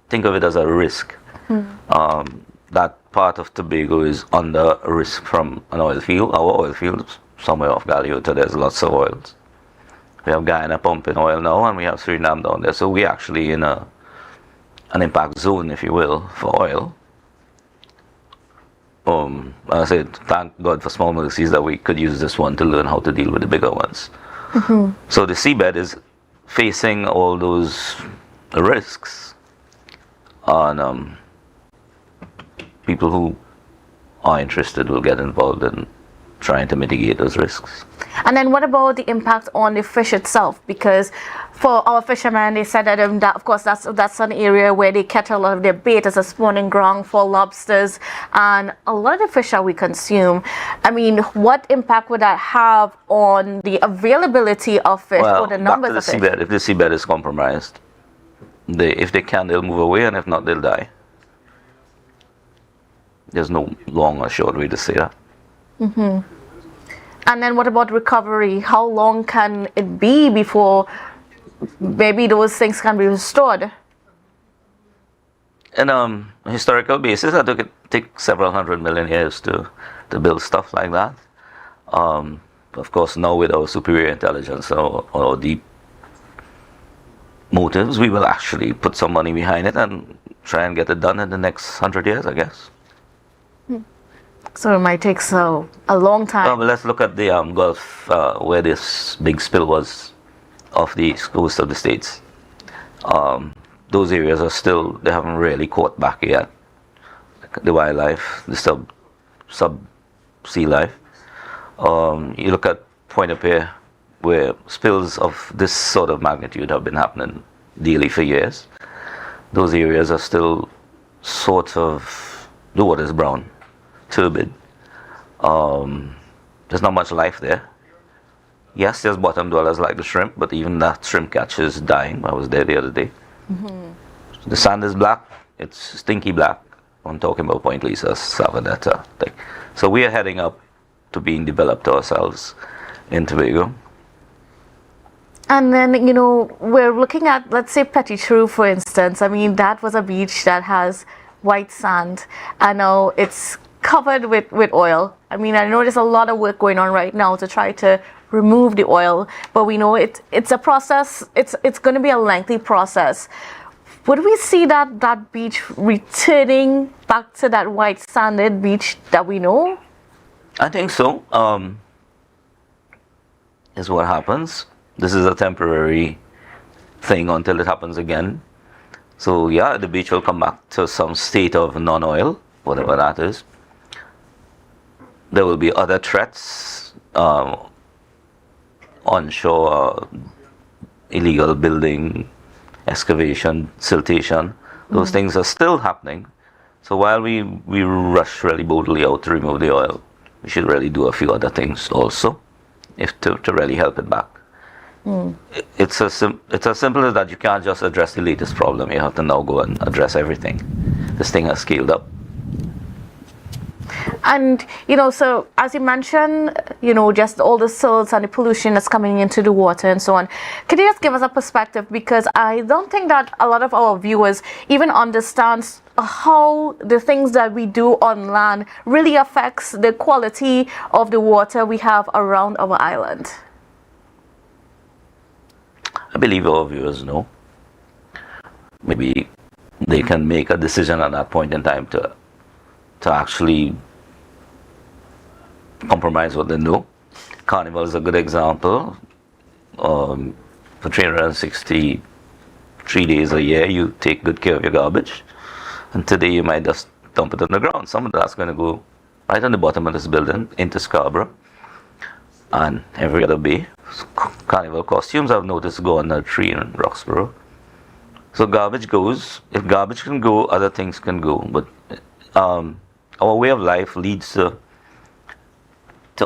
E: think of it as a risk, that part of Tobago is under risk from an oil field. Our oil field, somewhere off Galeota, there's lots of oils. We have Guyana pumping oil now, and we have Suriname down there. So we're actually in an impact zone, if you will, for oil. I said, thank God for small mercies that we could use this one to learn how to deal with the bigger ones. So the seabed is facing all those risks, and people who are interested will get involved in trying to mitigate those risks.
C: And then what about the impact on the fish itself? Because for our fishermen, they said that, of course, that's an area where they catch a lot of their bait as a spawning ground for lobsters and a lot of the fish that we consume. I mean, what impact would that have on the availability of fish or the numbers of fish?
E: If the seabed is compromised, if they can, they'll move away, and if not, they'll die. There's no long or short way to say that.
C: And then what about recovery? How long can it be before maybe those things can be restored?
E: In a historical basis, I think it takes several 100 million years to build stuff like that. Of course, now with our superior intelligence or deep motives, we will actually put some money behind it and try and get it done in the next 100 years, I guess.
C: So it might take a long time.
E: But let's look at the Gulf where this big spill was off the east coast of the States. Those areas are still, they haven't really caught back yet. The wildlife, the sub-sea life. You look at Point-a-Pierre, where spills of this sort of magnitude have been happening daily for years. Those areas are still sort of, the water is brown, turbid. There's not much life there. Yes, there's bottom dwellers like the shrimp, but even that shrimp catch is dying. I was there the other day. The sand is black. It's stinky black. I'm talking about Point Lisa, Savanetta. So we are heading up to being developed ourselves in Tobago.
C: And then, we're looking at, let's say, Petit Trou, for instance. I mean, that was a beach that has white sand. I know it's covered with oil. I mean, I know there's a lot of work going on right now to try to remove the oil, but we know it's a process. It's going to be a lengthy process. Would we see that beach returning back to that white sanded beach that we know?
E: I think so. Is what happens. This is a temporary thing until it happens again. So yeah, the beach will come back to some state of non-oil, whatever that is. There will be other threats, onshore, illegal building, excavation, siltation. Those things are still happening. So while we rush really boldly out to remove the oil, we should really do a few other things also, to really help it back. It's as simple as that. You can't just address the latest problem. You have to now go and address everything. This thing has scaled up.
C: And, so as you mentioned, just all the silts and the pollution that's coming into the water and so on. Could you just give us a perspective? Because I don't think that a lot of our viewers even understands how the things that we do on land really affects the quality of the water we have around our island.
E: I believe our viewers know. Maybe they can make a decision at that point in time to actually compromise what they know. Carnival is a good example. For 363 days a year, you take good care of your garbage. And today you might just dump it on the ground. Some of that's going to go right on the bottom of this building into Scarborough and every other bay. Carnival costumes, I've noticed, go on the tree in Roxborough. So garbage goes. If garbage can go, other things can go. But our way of life leads to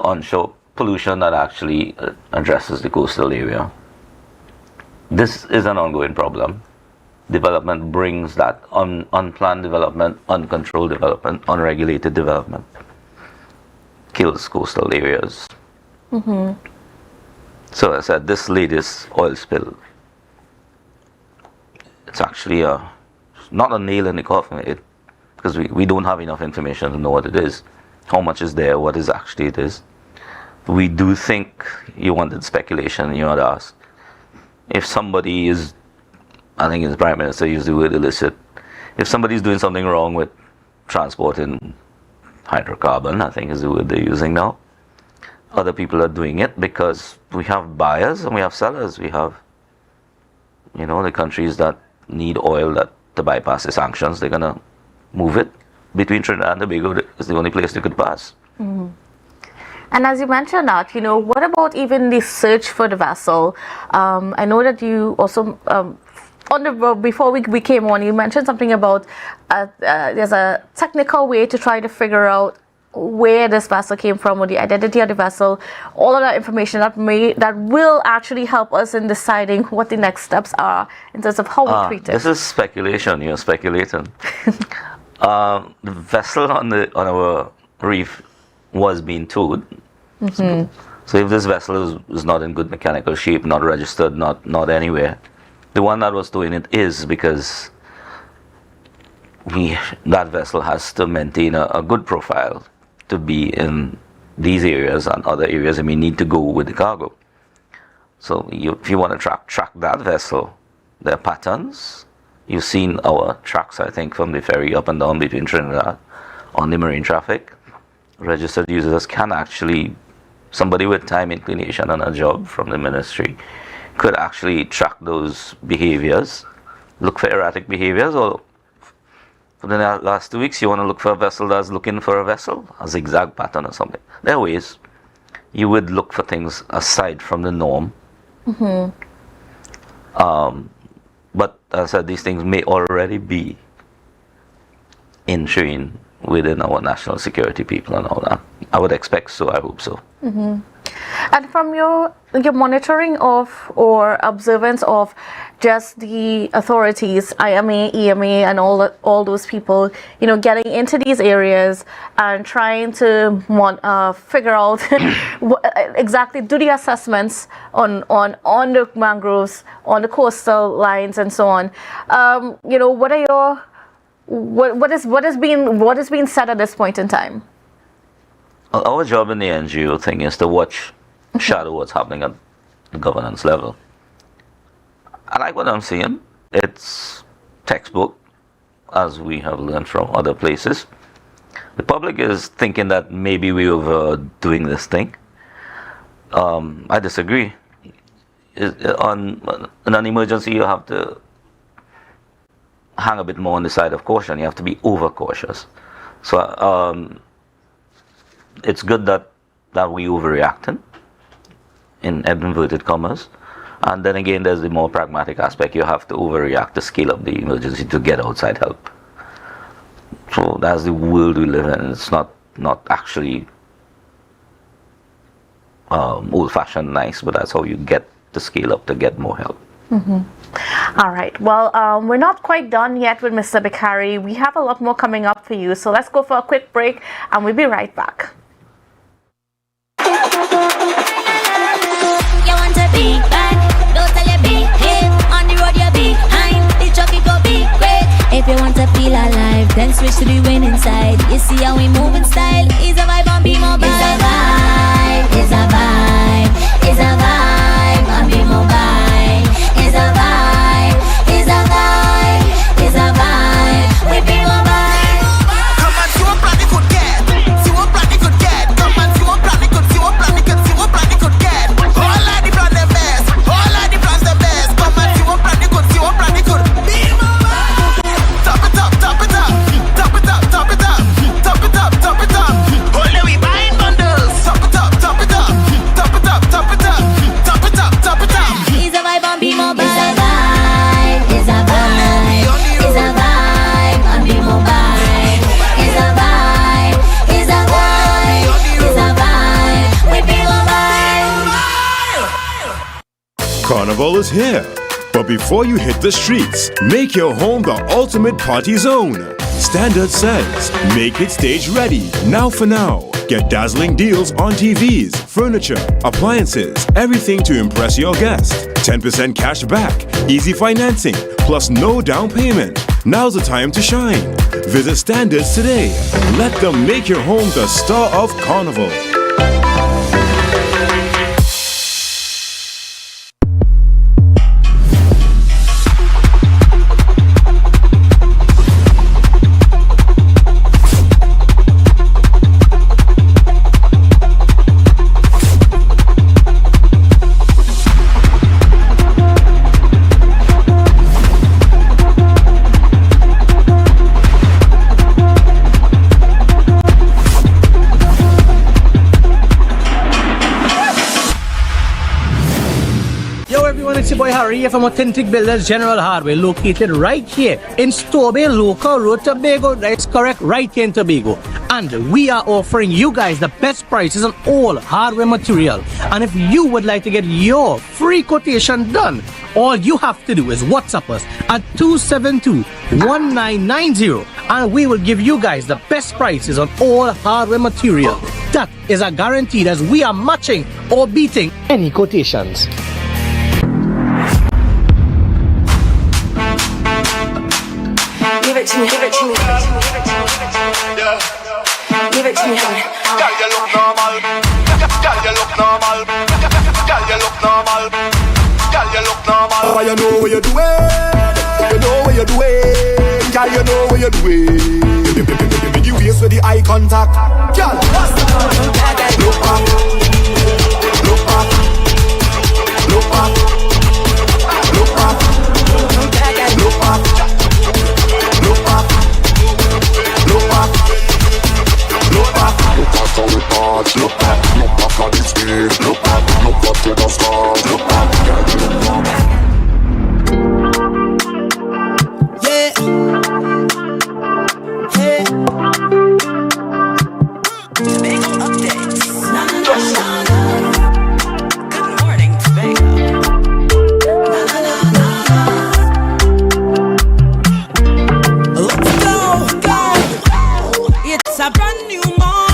E: onshore pollution that actually addresses the coastal area. This is an ongoing problem. Development brings that unplanned development, uncontrolled development, unregulated development. Kills coastal areas. So I said, this latest oil spill, it's actually not a nail in the coffin. because we don't have enough information to know what it is, how much is there, what is actually it is. We do think you wanted speculation. You had asked if somebody is, I think the Prime Minister used the word illicit, if somebody's doing something wrong with transporting hydrocarbon, I think is the word they're using now, other people are doing it because we have buyers and we have sellers. We have, the countries that need oil that to bypass the sanctions, they're going to move it. Between Trinidad and Tobago is the only place they could pass.
C: Mm-hmm. And as you mentioned that, what about even the search for the vessel? I know that you also, before we came on, you mentioned something about there's a technical way to try to figure out where this vessel came from or the identity of the vessel, all of that information that will actually help us in deciding what the next steps are in terms of how we treat it.
E: This is speculation. You're speculating. The vessel on our reef was being towed. Mm-hmm. So if this vessel is not in good mechanical shape, not registered, not anywhere, the one that was towing it is because that vessel has to maintain a good profile to be in these areas and other areas, and we need to go with the cargo. So if you want to track that vessel, there are patterns. You've seen our tracks, I think, from the ferry up and down between Trinidad on the marine traffic. Registered users can actually, somebody with time, inclination, and a job from the ministry could actually track those behaviors, look for erratic behaviors, or for the last 2 weeks, you want to look for a vessel that's looking for a vessel, a zigzag pattern or something. There are ways you would look for things aside from the norm. Mm-hmm. But as I said, these things may already be in train within our national security people and all that. I would expect so. I hope so.
C: Mm-hmm. And from your monitoring of or observance of just the authorities, IMA, EMA, and all those people, getting into these areas and trying to figure out exactly, do the assessments on the mangroves, on the coastal lines, and so on. What are your what is being said at this point in time?
E: Our job in the NGO thing is to watch, shadow what's happening at the governance level. I like what I'm seeing. It's textbook, as we have learned from other places. The public is thinking that maybe we were doing this thing. I disagree. In an emergency, you have to hang a bit more on the side of caution. You have to be overcautious. So it's good that we overreacting in inverted commas, and then again there's the more pragmatic aspect. You have to overreact to scale up the emergency to get outside help. So that's the world we live in. It's not actually old-fashioned nice, but that's how you get to scale up to get more help.
C: Mm-hmm. All right. Well, we're not quite done yet with Mr. Bakari. We have a lot more coming up for you. So let's go for a quick break and we'll be right back.
D: You want to be bad? Don't tell you be hip. On the road you be behind. The truck it go be great. If you want to feel alive, then switch to the winning side. You see how we move in style. It's a vibe on Be Mobile. It's a vibe. It's a vibe. It's a vibe on Be Mobile. It's a vibe. It's a vibe. It's a vibe. We Be Mobile.
G: Come on, see what plan it could get. See what plan it could get. Come on, see what plan it could. See what plan it could. See what plan it could get. All of the plan the best. All of the plans the best. Come on, see what plan it could. See what plan it could. Be Mobile. Top it up, top it up, top it up, top it up, top it up, top it up. Only we buying bundles. Top it up, top it up, top it up, top it up, top it up, top it up.
D: It's a vibe on Be Mobile. It's a vibe. It's a vibe. It's a vibe on Be Mobile. It's a vibe. It's a vibe. It's a vibe. We Be Mobile.
L: Carnival is here. But before you hit the streets, make your home the ultimate party zone. Standard says, make it stage ready, now for now. Get dazzling deals on TVs, furniture, appliances, everything to impress your guest. 10% cash back, easy financing, plus no down payment. Now's the time to shine. Visit Standards today. Let them make your home the star of Carnival.
H: It's your boy Harry from Authentic Builders General Hardware, located right here in Tobago, local road, Tobago. That's correct, right here in Tobago. And we are offering you guys the best prices on all hardware material. And if you would like to get your free quotation done, all you have to do is WhatsApp us at 272-1990 and we will give you guys the best prices on all hardware material. That is a guarantee as we are matching or beating any quotations.
I: Give it to me, give it to me, give it to me, give it to me, give it to me, honey. Girl, you look normal. Girl, you look normal. Girl, you look normal. Girl, you look normal.
Q: But you know what you're doing. You know what you're doing. Girl, you know what you're doing. Big waist with the eye contact. Girl, what's the problem? Look back. Look back. Look back. Look back. Look back. Look back, look back, look back. Look back how it parts, look back at the stage, look back to the stars, look back. Yeah, hey. Tobago updates. Good morning, Tobago.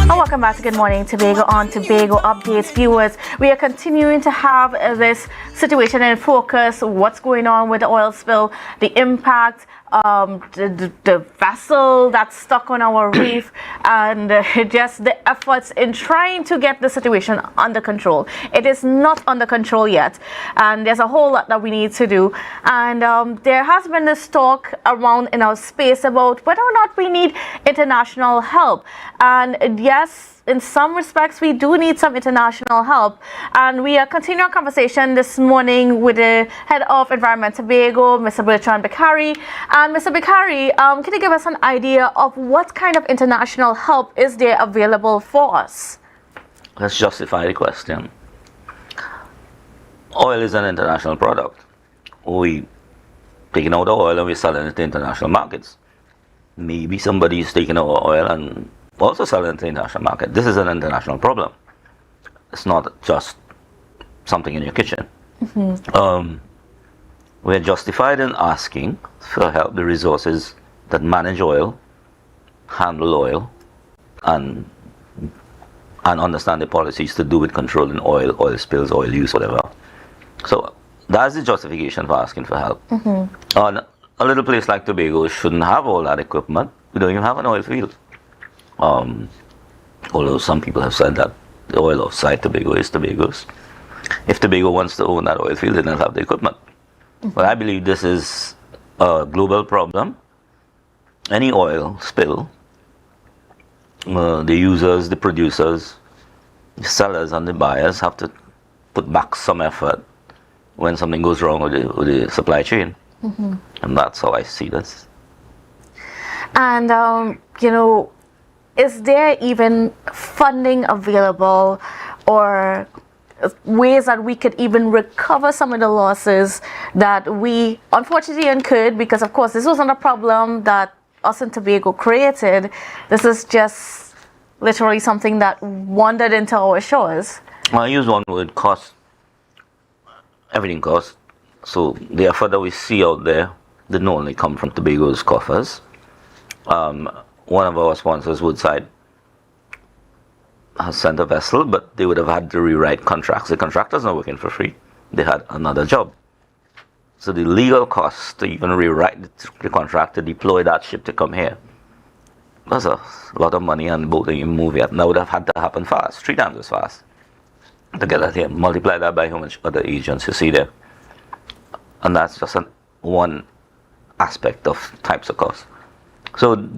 C: Welcome back to Good Morning Tobago on Tobago Updates. Viewers, we are continuing to have this situation in focus. What's going on with the oil spill, the impact, the vessel that's stuck on our reef, and just the efforts in trying to get the situation under control. It is not under control yet, and there's a whole lot that we need to do. And there has been this talk around in our space about whether or not we need international help. And yes, in some respects, we do need some international help. And we are continuing our conversation this morning with the head of Environment Tobago, Mr. Bertrand Bakari. And Mr. Bakari, can you give us an idea of what kind of international help is there available for us?
E: Let's justify the question. Oil is an international product. We taking out the oil and we're selling it to international markets. Maybe somebody is taking our oil and also selling it to the international market. This is an international problem. It's not just something in your kitchen. Mm-hmm. We're justified in asking for help the resources that manage oil, handle oil, and understand the policies to do with controlling oil spills, oil use, whatever. So that's the justification for asking for help. Mm-hmm. On a little place like Tobago shouldn't have all that equipment. We don't even have an oil field. Although some people have said that the oil outside Tobago is Tobago's. If Tobago wants to own that oil field, they don't have the equipment. Mm-hmm. But I believe this is a global problem. Any oil spill, the users, the producers, the sellers and the buyers have to put back some effort when something goes wrong with the supply chain. Mm-hmm. And that's how I see this.
C: And, is there even funding available or ways that we could even recover some of the losses that we unfortunately incurred? Because, of course, this wasn't a problem that us in Tobago created. This is just literally something that wandered into our shores.
E: I use one word, cost. Everything costs. So the effort that we see out there didn't only come from Tobago's coffers. One of our sponsors, Woodside, has sent a vessel, but they would have had to rewrite contracts. The contractors are not working for free. They had another job. So the legal costs to even rewrite the contract to deploy that ship to come here, that's a lot of money, and both of you move it. Now would have had to happen fast, 3 times as fast to get that here. Multiply that by how much other agents you see there. And that's just one aspect of types of costs. So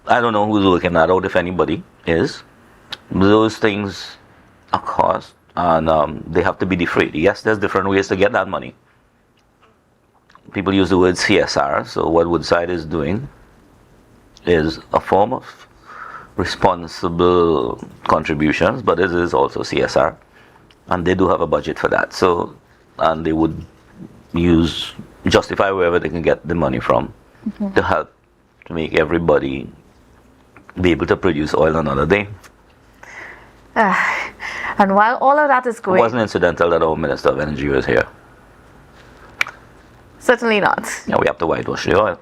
E: I don't know who's looking that out, if anybody is. Those things are cost, and they have to be defrayed. Yes, there's different ways to get that money. People use the word CSR, so what Woodside is doing is a form of responsible contributions, but it is also CSR, and they do have a budget for that. So, and they would justify wherever they can get the money from to help to make everybody be able to produce oil another day.
C: And while all of that is going,
E: it wasn't incidental that our Minister of Energy was here.
C: Certainly not.
E: Yeah, we have to whitewash the oil.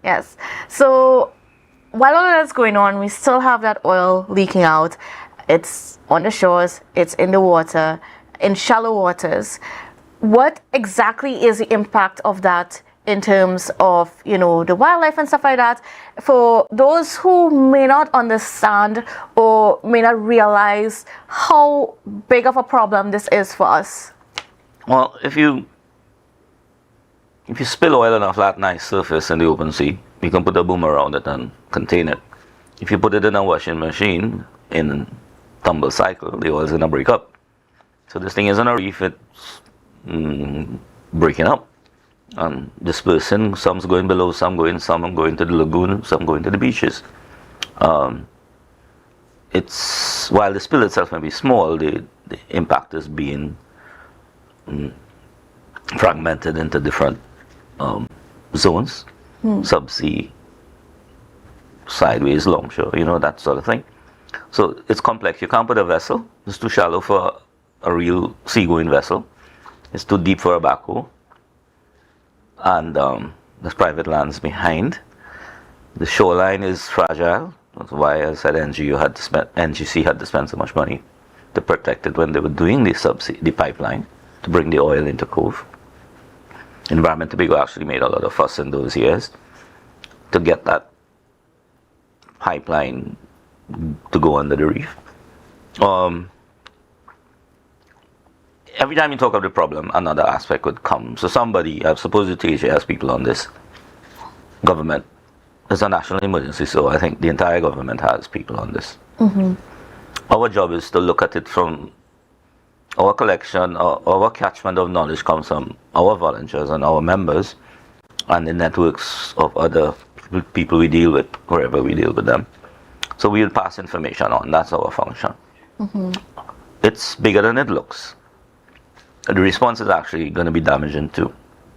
C: Yes. So while all of that's going on, we still have that oil leaking out. It's on the shores, it's in the water, in shallow waters. What exactly is the impact of that in terms of, the wildlife and stuff like that? For those who may not understand or may not realize how big of a problem this is for us.
E: Well, if you spill oil on a flat, nice surface in the open sea, you can put a boom around it and contain it. If you put it in a washing machine in tumble cycle, the oil is going to break up. So this thing is on a reef, it's breaking up and dispersing. Some's going below, some going to the lagoon, some going to the beaches. While the spill itself may be small, the impact is being fragmented into different zones, subsea, sideways, longshore, that sort of thing. So it's complex. You can't put a vessel. It's too shallow for a real seagoing vessel. It's too deep for a backhoe. And there's private lands behind. The shoreline is fragile. That's why I said NGC had to spend so much money to protect it when they were doing the pipeline to bring the oil into Cove. Environment Tobago actually made a lot of fuss in those years to get that pipeline to go under the reef. Every time you talk of the problem, another aspect would come. So somebody, I suppose the THA has people on this. Government. It's a national emergency, so I think the entire government has people on this. Our job is to look at it from our collection, our catchment of knowledge comes from our volunteers and our members and the networks of other people we deal with, wherever we deal with them. So we will pass information on. That's our function. It's bigger than it looks. The response is actually going to be damaging too.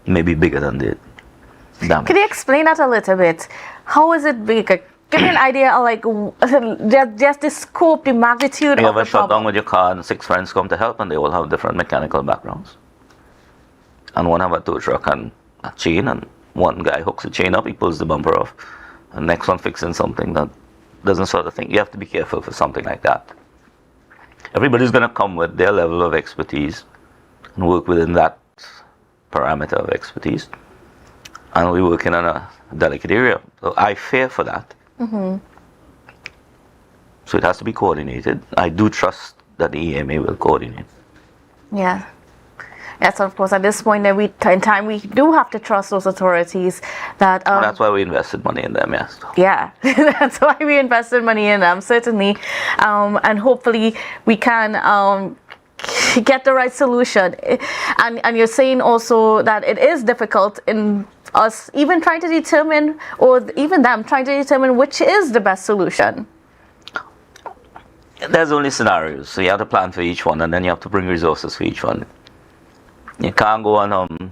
E: Maybe bigger than the damage.
C: Could you explain that a little bit? How is it big? Give me an idea of just the scope, the magnitude
E: You
C: of
E: ever
C: the
E: shut
C: problem.
E: down with your car and 6 friends come to help and they all have different mechanical backgrounds. And one have a tow truck and a chain, and one guy hooks the chain up, he pulls the bumper off. And next one fixing something that doesn't sort of thing. You have to be careful for something like that. Everybody's going to come with their level of expertise and work within that parameter of expertise. And we're working on a delicate area. So I fear for that. So it has to be coordinated. I do trust that the EMA will coordinate.
C: Yeah. Yes, of course. At this point, we do have to trust those authorities. That
E: That's why we invested money in them, yes.
C: Yeah, that's why we invested money in them, certainly. And hopefully we can get the right solution. And you're saying also that it is difficult in us even trying to determine, or even them trying to determine which is the best solution.
E: There's only scenarios, so you have to plan for each one, and then you have to bring resources for each one. You can't go and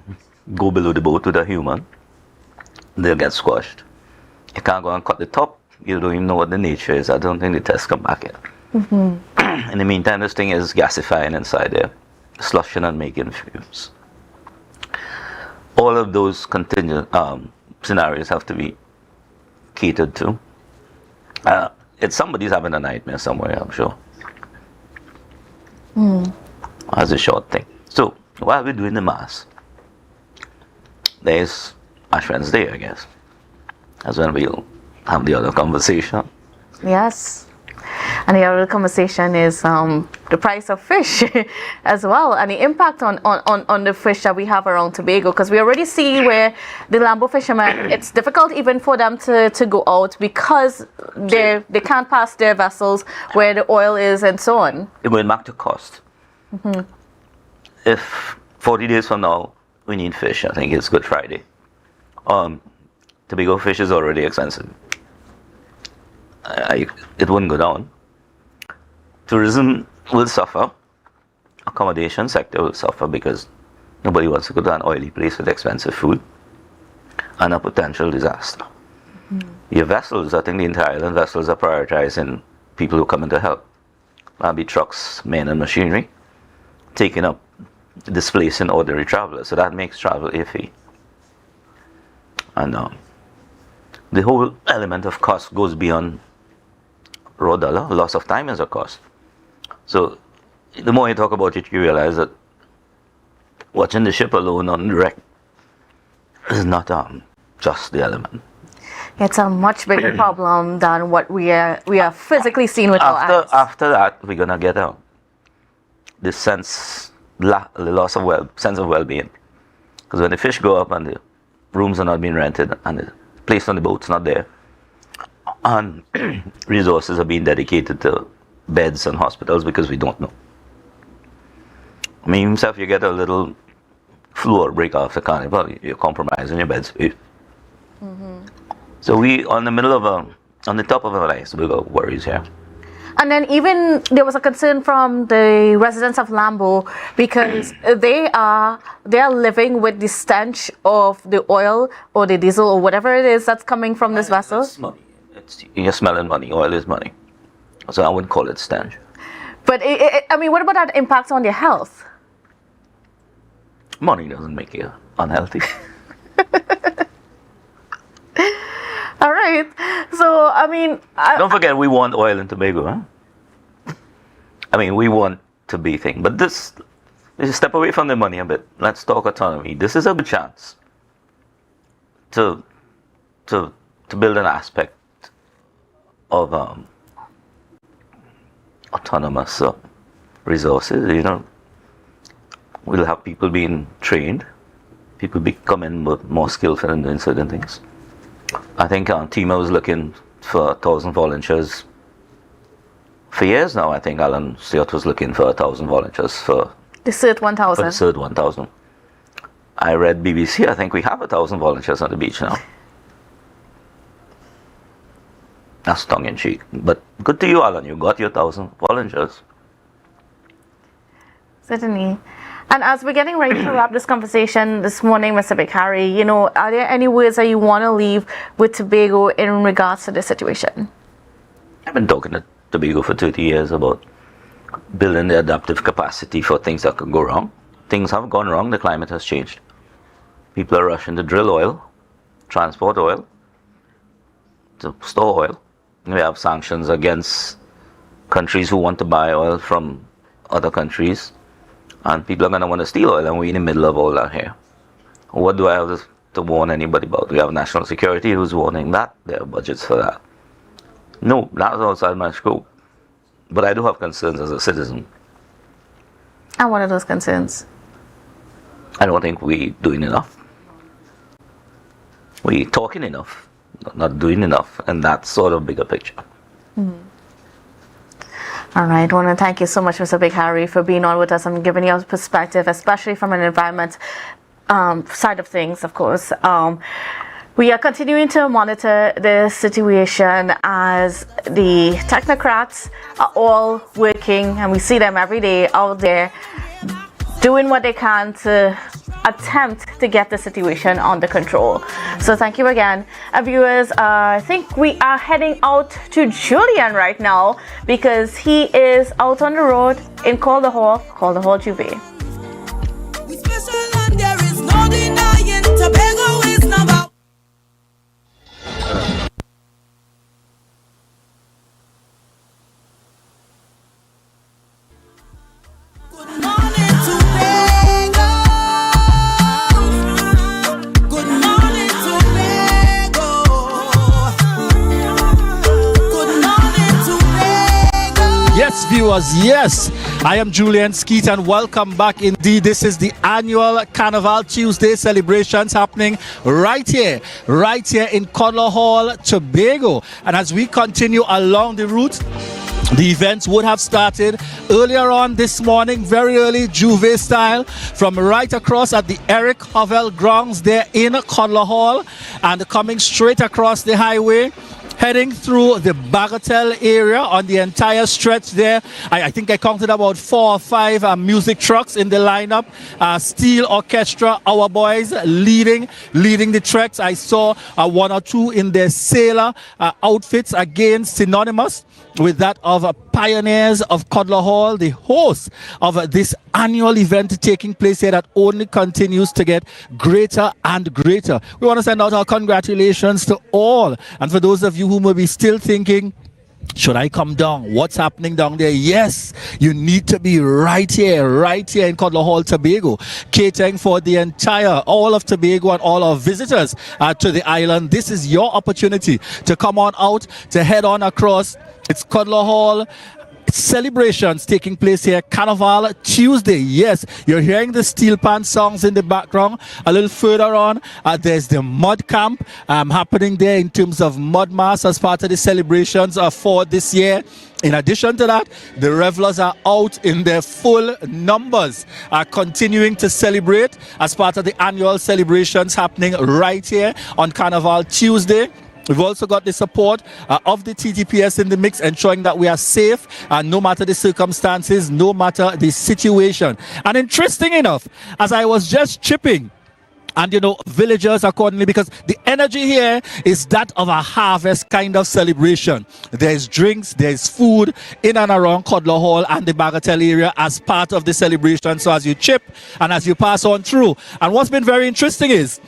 E: go below the boat with a human. They'll get squashed. You can't go and cut the top. You don't even know what the nature is. I don't think the tests come back yet. In the meantime, this thing is gasifying inside there, slushing and making fumes. All of those contingent scenarios have to be catered to. Somebody's having a nightmare somewhere, I'm sure. As a short thing. So, while we're doing the mass, there's Ash Wednesday, I guess. That's when we'll have the other conversation.
C: Yes. And the other conversation is the price of fish as well, and the impact on the fish that we have around Tobago, because we already see where the Lambo fishermen, it's difficult even for them to go out because they can't pass their vessels where the oil is and so on.
E: It went back to cost.
C: Mm-hmm.
E: If 40 days from now we need fish, I think it's Good Friday. Tobago fish is already expensive. It wouldn't go down. Tourism will suffer. Accommodation sector will suffer because nobody wants to go to an oily place with expensive food and a potential disaster. Your vessels, I think the entire island vessels are prioritizing people who come in to help. That'll be trucks, men and machinery, taking up, displacing ordinary travelers. So that makes travel iffy. And the whole element of cost goes beyond raw dollar. Loss of time is a cost. So the more you talk about it, you realize that watching the ship alone on the wreck is not just the element.
C: It's a much bigger problem than what we are physically seeing with our eyes.
E: After that, we're gonna get this sense, the loss of sense of well-being. Because when the fish go up and the rooms are not being rented and the place on the boat's not there, and resources are being dedicated to beds and hospitals because we don't know. I mean, himself, you get a little flu or break after Carnival, you're compromising your bed space.
C: Mm-hmm.
E: So we on the top of our iceberg of worries here.
C: And then even there was a concern from the residents of Lambo because they are living with the stench of the oil or the diesel or whatever it is that's coming from this vessel.
E: It's money. You're smelling money. Oil is money. So I wouldn't call it stench.
C: But I mean, what about that impact on their health?
E: Money doesn't make you unhealthy.
C: All right. So, I mean...
E: Don't forget, we want oil in Tobago, huh? I mean, we want to be thing. But this is step away from the money a bit. Let's talk autonomy. This is a good chance to build an aspect of autonomous resources. You know, we'll have people being trained, people becoming more skillful in doing certain things. I think Tima was looking for 1,000 volunteers for years now. I think Alan Stewart was looking for 1,000 volunteers for
C: the CERT 1000.
E: For the CERT 1000. I read BBC. I think we have 1,000 volunteers on the beach now. That's tongue in cheek, but good to you, Alan. You got your 1,000 volunteers.
C: Certainly. And as we're getting ready to wrap this conversation this morning, Mr. Bakari, you know, are there any words that you want to leave with Tobago in regards to this situation?
E: I've been talking to Tobago for 30 years about building the adaptive capacity for things that could go wrong. Things have gone wrong. The climate has changed. People are rushing to drill oil, transport oil, to store oil. We have sanctions against countries who want to buy oil from other countries. And people are going to want to steal oil, and we're in the middle of all that here. What do I have to warn anybody about? We have national security who's warning that. There are budgets for that. No, that's outside my scope. But I do have concerns as a citizen.
C: And what are those concerns?
E: I don't think we're doing enough. We're talking enough, not doing enough, and that's sort of bigger picture.
C: Mm-hmm. All right. I want to thank you so much, Mr. Bakari, for being on with us and giving your perspective, especially from an environment side of things, of course. We are continuing to monitor the situation as the technocrats are all working, and we see them every day out there doing what they can to attempt to get the situation under control. So thank you again. Viewers, I think we are heading out to Julian right now because he is out on the road in Coddler Juve.
G: Good morning, Tobago.
B: viewers, yes, I am Julian Skeet and welcome back. Indeed, this is the annual Carnival Tuesday celebrations happening right here in Coddler Hall, Tobago. And as we continue along the route, the events would have started earlier on this morning, very early, Juve style, from right across at the Eric Hovell grounds there in Coddler Hall, and coming straight across the highway, heading through the Bagatelle area on the entire stretch there. I think I counted about 4 or 5 music trucks in the lineup. Steel Orchestra, our boys leading the treks. I saw 1 or 2 in their sailor outfits, again synonymous with that of Pioneers of Coddler Hall, the host of this annual event taking place here that only continues to get greater and greater. We want to send out our congratulations to all. And for those of you who may be still thinking, should I come down? What's happening down there? Yes, you need to be right here in Coddler Hall, Tobago, catering for the entire, all of Tobago and all our visitors to the island. This is your opportunity to come on out, to head on across. It's Coddler Hall. Celebrations taking place here, Carnival Tuesday. Yes, you're hearing the steel pan songs in the background. A little further on, there's the mud camp happening there in terms of mud mass as part of the celebrations for this year. In addition to that, the revelers are out in their full numbers, continuing to celebrate as part of the annual celebrations happening right here on Carnival Tuesday. We've also got the support of the TTPS in the mix, ensuring that we are safe no matter the circumstances, no matter the situation. And interesting enough, as I was just chipping, and villagers accordingly, because the energy here is that of a harvest kind of celebration. There's drinks, there's food in and around Coddler Hall and the Bagatelle area as part of the celebration. So as you chip and as you pass on through. And what's been very interesting is,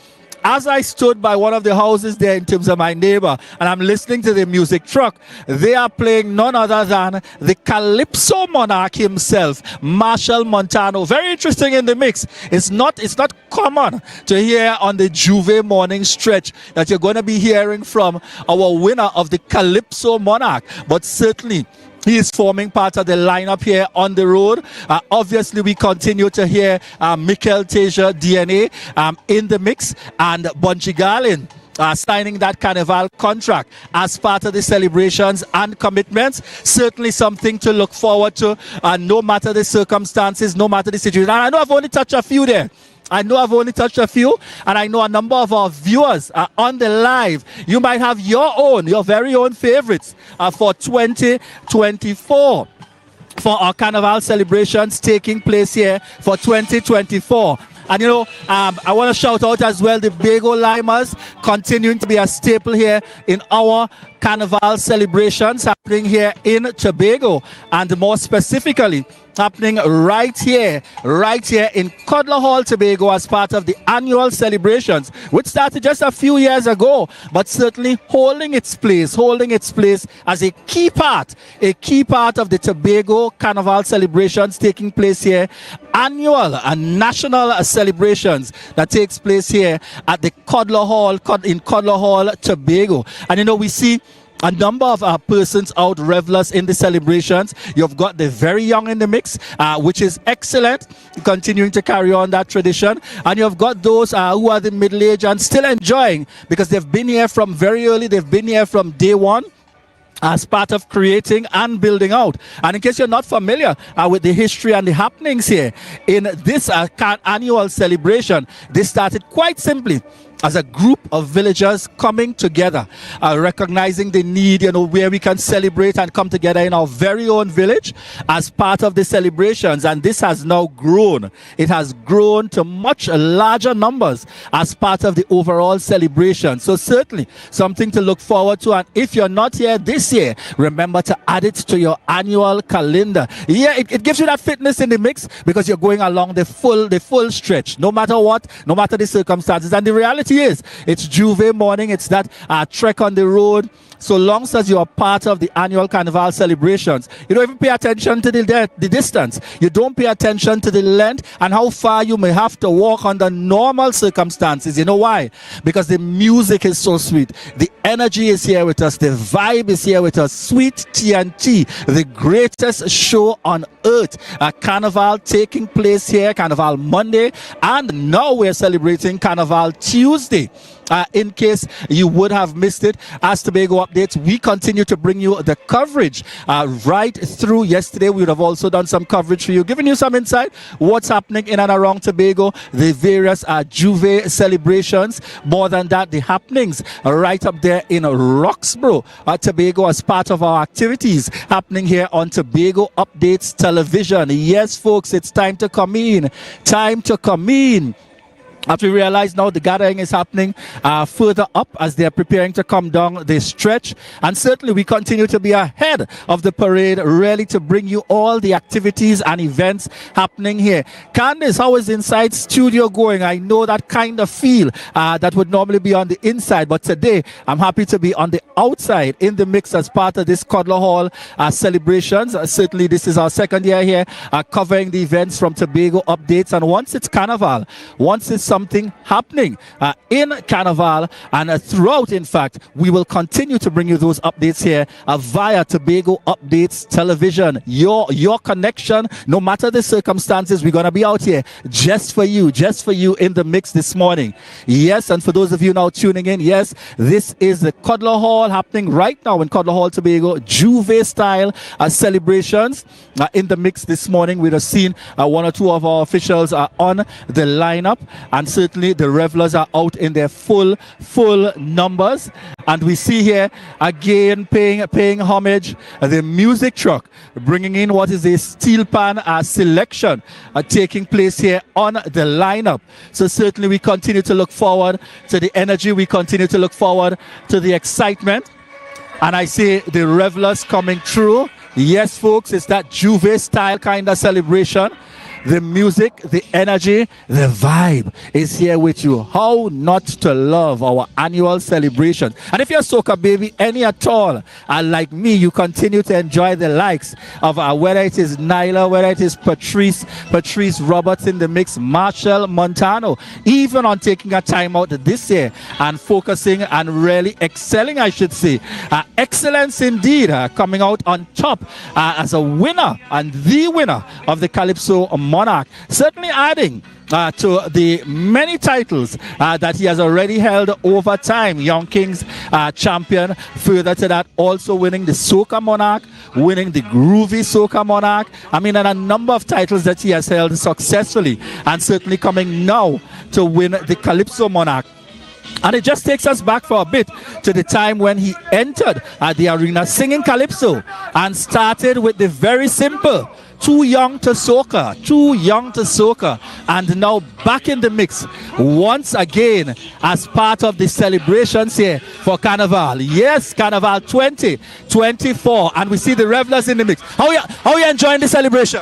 B: as I stood by one of the houses there in terms of my neighbor, and I'm listening to the music truck, they are playing none other than the Calypso monarch himself, Marshall Montano. Very interesting in the mix. It's not common to hear on the Juve morning stretch that you're going to be hearing from our winner of the Calypso monarch, but certainly he is forming part of the lineup here on the road. Obviously, we continue to hear Mikel Teja DNA in the mix, and Bunchy Garlin signing that Carnival contract as part of the celebrations and commitments. Certainly something to look forward to, no matter the circumstances, no matter the situation. And I know I've only touched a few there. and I know a number of our viewers are on the live. You might have your very own favorites for 2024. For our Carnival celebrations taking place here for 2024. And I want to shout out as well the Bago Limers, continuing to be a staple here in our Carnival celebrations happening here in Tobago, and more specifically happening right here in Coddler Hall, Tobago, as part of the annual celebrations, which started just a few years ago, but certainly holding its place as a key part of the Tobago Carnival celebrations taking place here, annual and national celebrations that takes place here at the Coddler Hall, in Coddler Hall, Tobago. And we see a number of persons out, revelers in the celebrations. You've got the very young in the mix, which is excellent, continuing to carry on that tradition. And you've got those who are the middle-aged and still enjoying, because they've been here from very early, they've been here from day one, as part of creating and building out. And in case you're not familiar with the history and the happenings here in this annual celebration, this started quite simply as a group of villagers coming together, recognizing the need, where we can celebrate and come together in our very own village as part of the celebrations. And this has now grown. It has grown to much larger numbers as part of the overall celebration. So certainly something to look forward to. And if you're not here this year, remember to add it to your annual calendar. Yeah, it gives you that fitness in the mix, because you're going along the full stretch, no matter what, no matter the circumstances. And the reality is, it's Juve morning, it's that trek on the road, so long as you are part of the annual Carnival celebrations, you don't even pay attention to the distance. You don't pay attention to the length and how far you may have to walk under normal circumstances. You know why? Because the music is so sweet. The energy is here with us. The vibe is here with us. Sweet TNT, the greatest show on earth. A Carnival taking place here, Carnival Monday, and now we're celebrating Carnival Tuesday. In case you would have missed it, as Tobago updates, we continue to bring you the coverage right through. Yesterday, we would have also done some coverage for you, giving you some insight what's happening in and around Tobago, the various Juve celebrations. More than that, the happenings right up there in Roxborough, Tobago, as part of our activities happening here on Tobago Updates Television. Yes, folks, it's time to come in. Time to come in. As we realize now, the gathering is happening further up as they are preparing to come down the stretch. And certainly we continue to be ahead of the parade, really to bring you all the activities and events happening here. Candice, how is Inside Studio going? I know that kind of feel that would normally be on the inside, but today I'm happy to be on the outside in the mix as part of this Coddler Hall celebrations. Certainly this is our second year here covering the events from Tobago Updates. And once it's Carnival, once it's something happening in Carnival and throughout, in fact, we will continue to bring you those updates here via Tobago Updates Television. Your connection, no matter the circumstances, we're going to be out here just for you in the mix this morning. Yes, and for those of you now tuning in, yes, this is the Coddler Hall happening right now in Coddler Hall, Tobago, Juve style celebrations in the mix this morning. We'd have seen one or two of our officials on the lineup, and certainly the revelers are out in their full numbers. And we see here again paying homage the music truck, bringing in what is a steel pan selection taking place here on the lineup. So certainly we continue to look forward to the energy, we continue to look forward to the excitement, and I see the revelers coming through. Yes, folks, it's that Juve style kind of celebration. The music, the energy, the vibe is here with you. How not to love our annual celebration? And if you're a soca baby, any at all, like me, you continue to enjoy the likes of whether it is Nyla, whether it is Patrice Roberts in the mix, Marshall Montano, even on taking a time out this year and focusing and really excelling, I should say. Excellence indeed, coming out on top as a winner and the winner of the Calypso Monarch, certainly adding to the many titles that he has already held over time. Young Kings champion, further to that, also winning the Soca Monarch, winning the Groovy Soca Monarch. I mean, and a number of titles that he has held successfully, and certainly coming now to win the Calypso Monarch. And it just takes us back for a bit to the time when he entered the arena singing Calypso and started with the very simple Too Young to Soca, and now back in the mix once again as part of the celebrations here for Carnival. Yes, Carnival 2024, and we see the revelers in the mix. How you enjoying the celebration?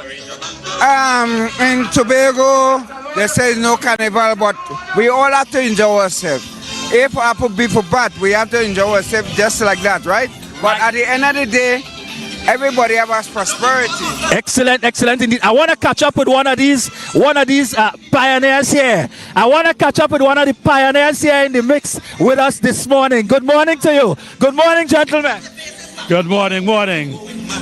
J: In Tobago, they say no Carnival, but we all have to enjoy ourselves. If apple be for bad, we have to enjoy ourselves just like that, right? But at the end of the day, everybody has prosperity. Excellent
B: indeed. I want to catch up with one of these pioneers here. I want to catch up with one of the pioneers here in the mix with us this morning. Good morning to you. Good morning, gentlemen.
K: Good morning.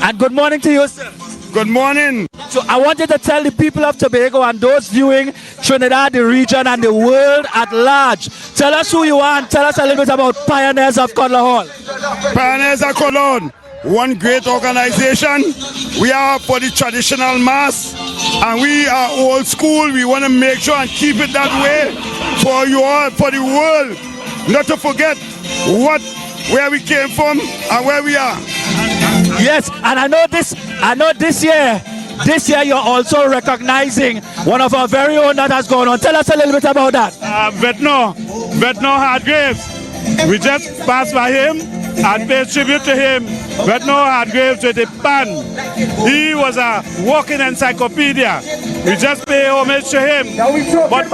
B: And good morning to you, sir.
K: Good morning.
B: So I wanted to tell the people of Tobago and those viewing Trinidad, the region, and the world at large. Tell us who you are and tell us a little bit about Pioneers of Coddler Hall.
K: Pioneers of Coddler Hall, one great organization. We are for the traditional mass, and we are old school. We want to make sure and keep it that way for you all, for the world. Not to forget where we came from and where we are.
B: Yes, and I know this year you're also recognizing one of our very own that has gone on. Tell us a little bit about that.
K: Vetno Hardgraves. We just passed by him and pay tribute to him. Reginald Hardgraves with a band. He was a walking encyclopedia. We just pay homage to him. But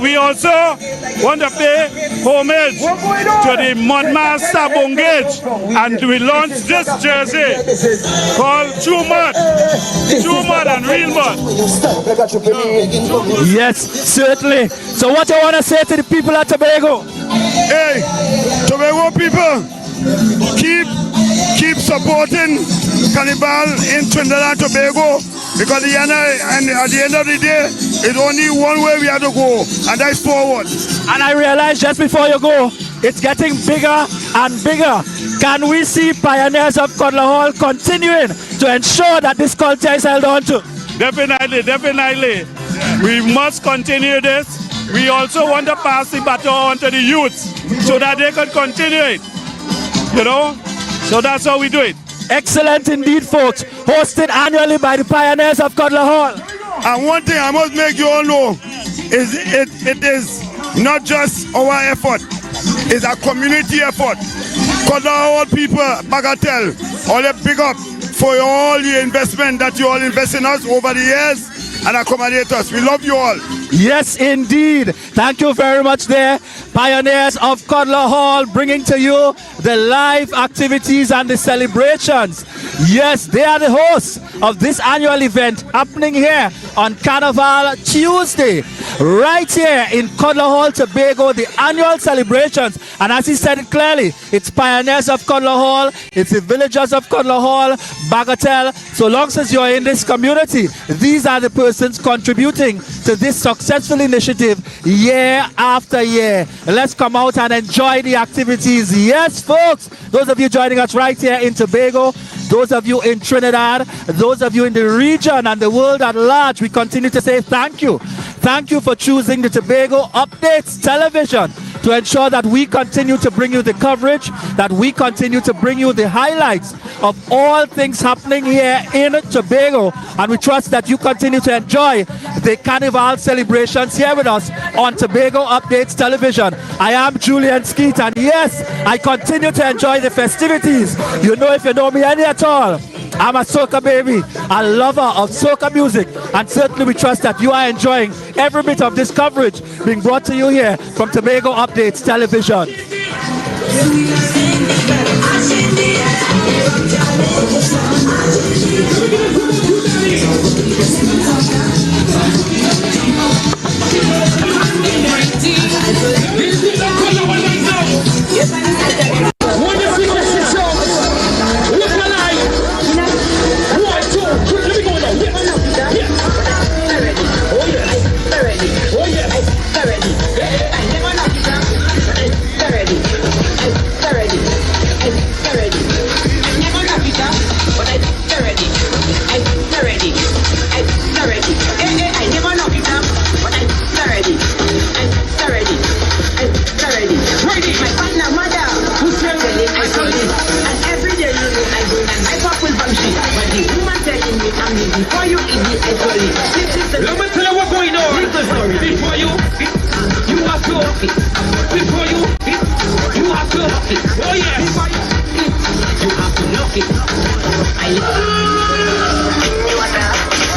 K: we also want to pay homage to the Mudmaster Bungage. And we launched this jersey called True Mud. True Mud and Real Mud.
B: Yes, certainly. So what you want to say to the people at Tobago?
K: Hey, Tobago people, keep supporting Carnival in Trinidad and Tobago, because at the end of the day, it's only one way we have to go, and that's forward.
B: And I realize just before you go, it's getting bigger and bigger. Can we see Pioneers of Coddler Hall continuing to ensure that this culture is held on to?
K: Definitely, definitely. We must continue this. We also want to pass the baton on to the youth so that they can continue it. You know? So that's how we do it.
B: Excellent indeed, folks. Hosted annually by the Pioneers of Coddler Hall.
K: And one thing I must make you all know is it is not just our effort. It's a community effort. Coddler Hall people, Bagatelle, all the big up for all the investment that you all invest in us over the years and accommodate us. We love you all.
B: Yes, indeed. Thank you very much there. Pioneers of Coddler Hall bringing to you the live activities and the celebrations. Yes, they are the hosts of this annual event happening here on Carnival Tuesday, right here in Coddler Hall, Tobago, the annual celebrations. And as he said it clearly, it's Pioneers of Coddler Hall, it's the villagers of Coddler Hall, Bagatelle. So long as you're in this community, these are the persons contributing to this successful initiative year after year. Let's come out and enjoy the activities. Yes, folks, those of you joining us right here in Tobago, those of you in Trinidad, those of you in the region and the world at large, we continue to say thank you. Thank you for choosing the Tobago Updates Television to ensure that we continue to bring you the coverage, that we continue to bring you the highlights of all things happening here in Tobago. And we trust that you continue to enjoy the Carnival celebrations here with us on Tobago Updates Television. I am Julian Skeet, and yes, I continue to enjoy the festivities. You know, if you know me any at all, I'm a soca baby, a lover of soca music, and certainly we trust that you are enjoying every bit of this coverage being brought to you here from Tobago Updates Television.
M: Before you eat the actually, let me tell you what's going on. Before you have to before you have to oh yes, you have to knock it.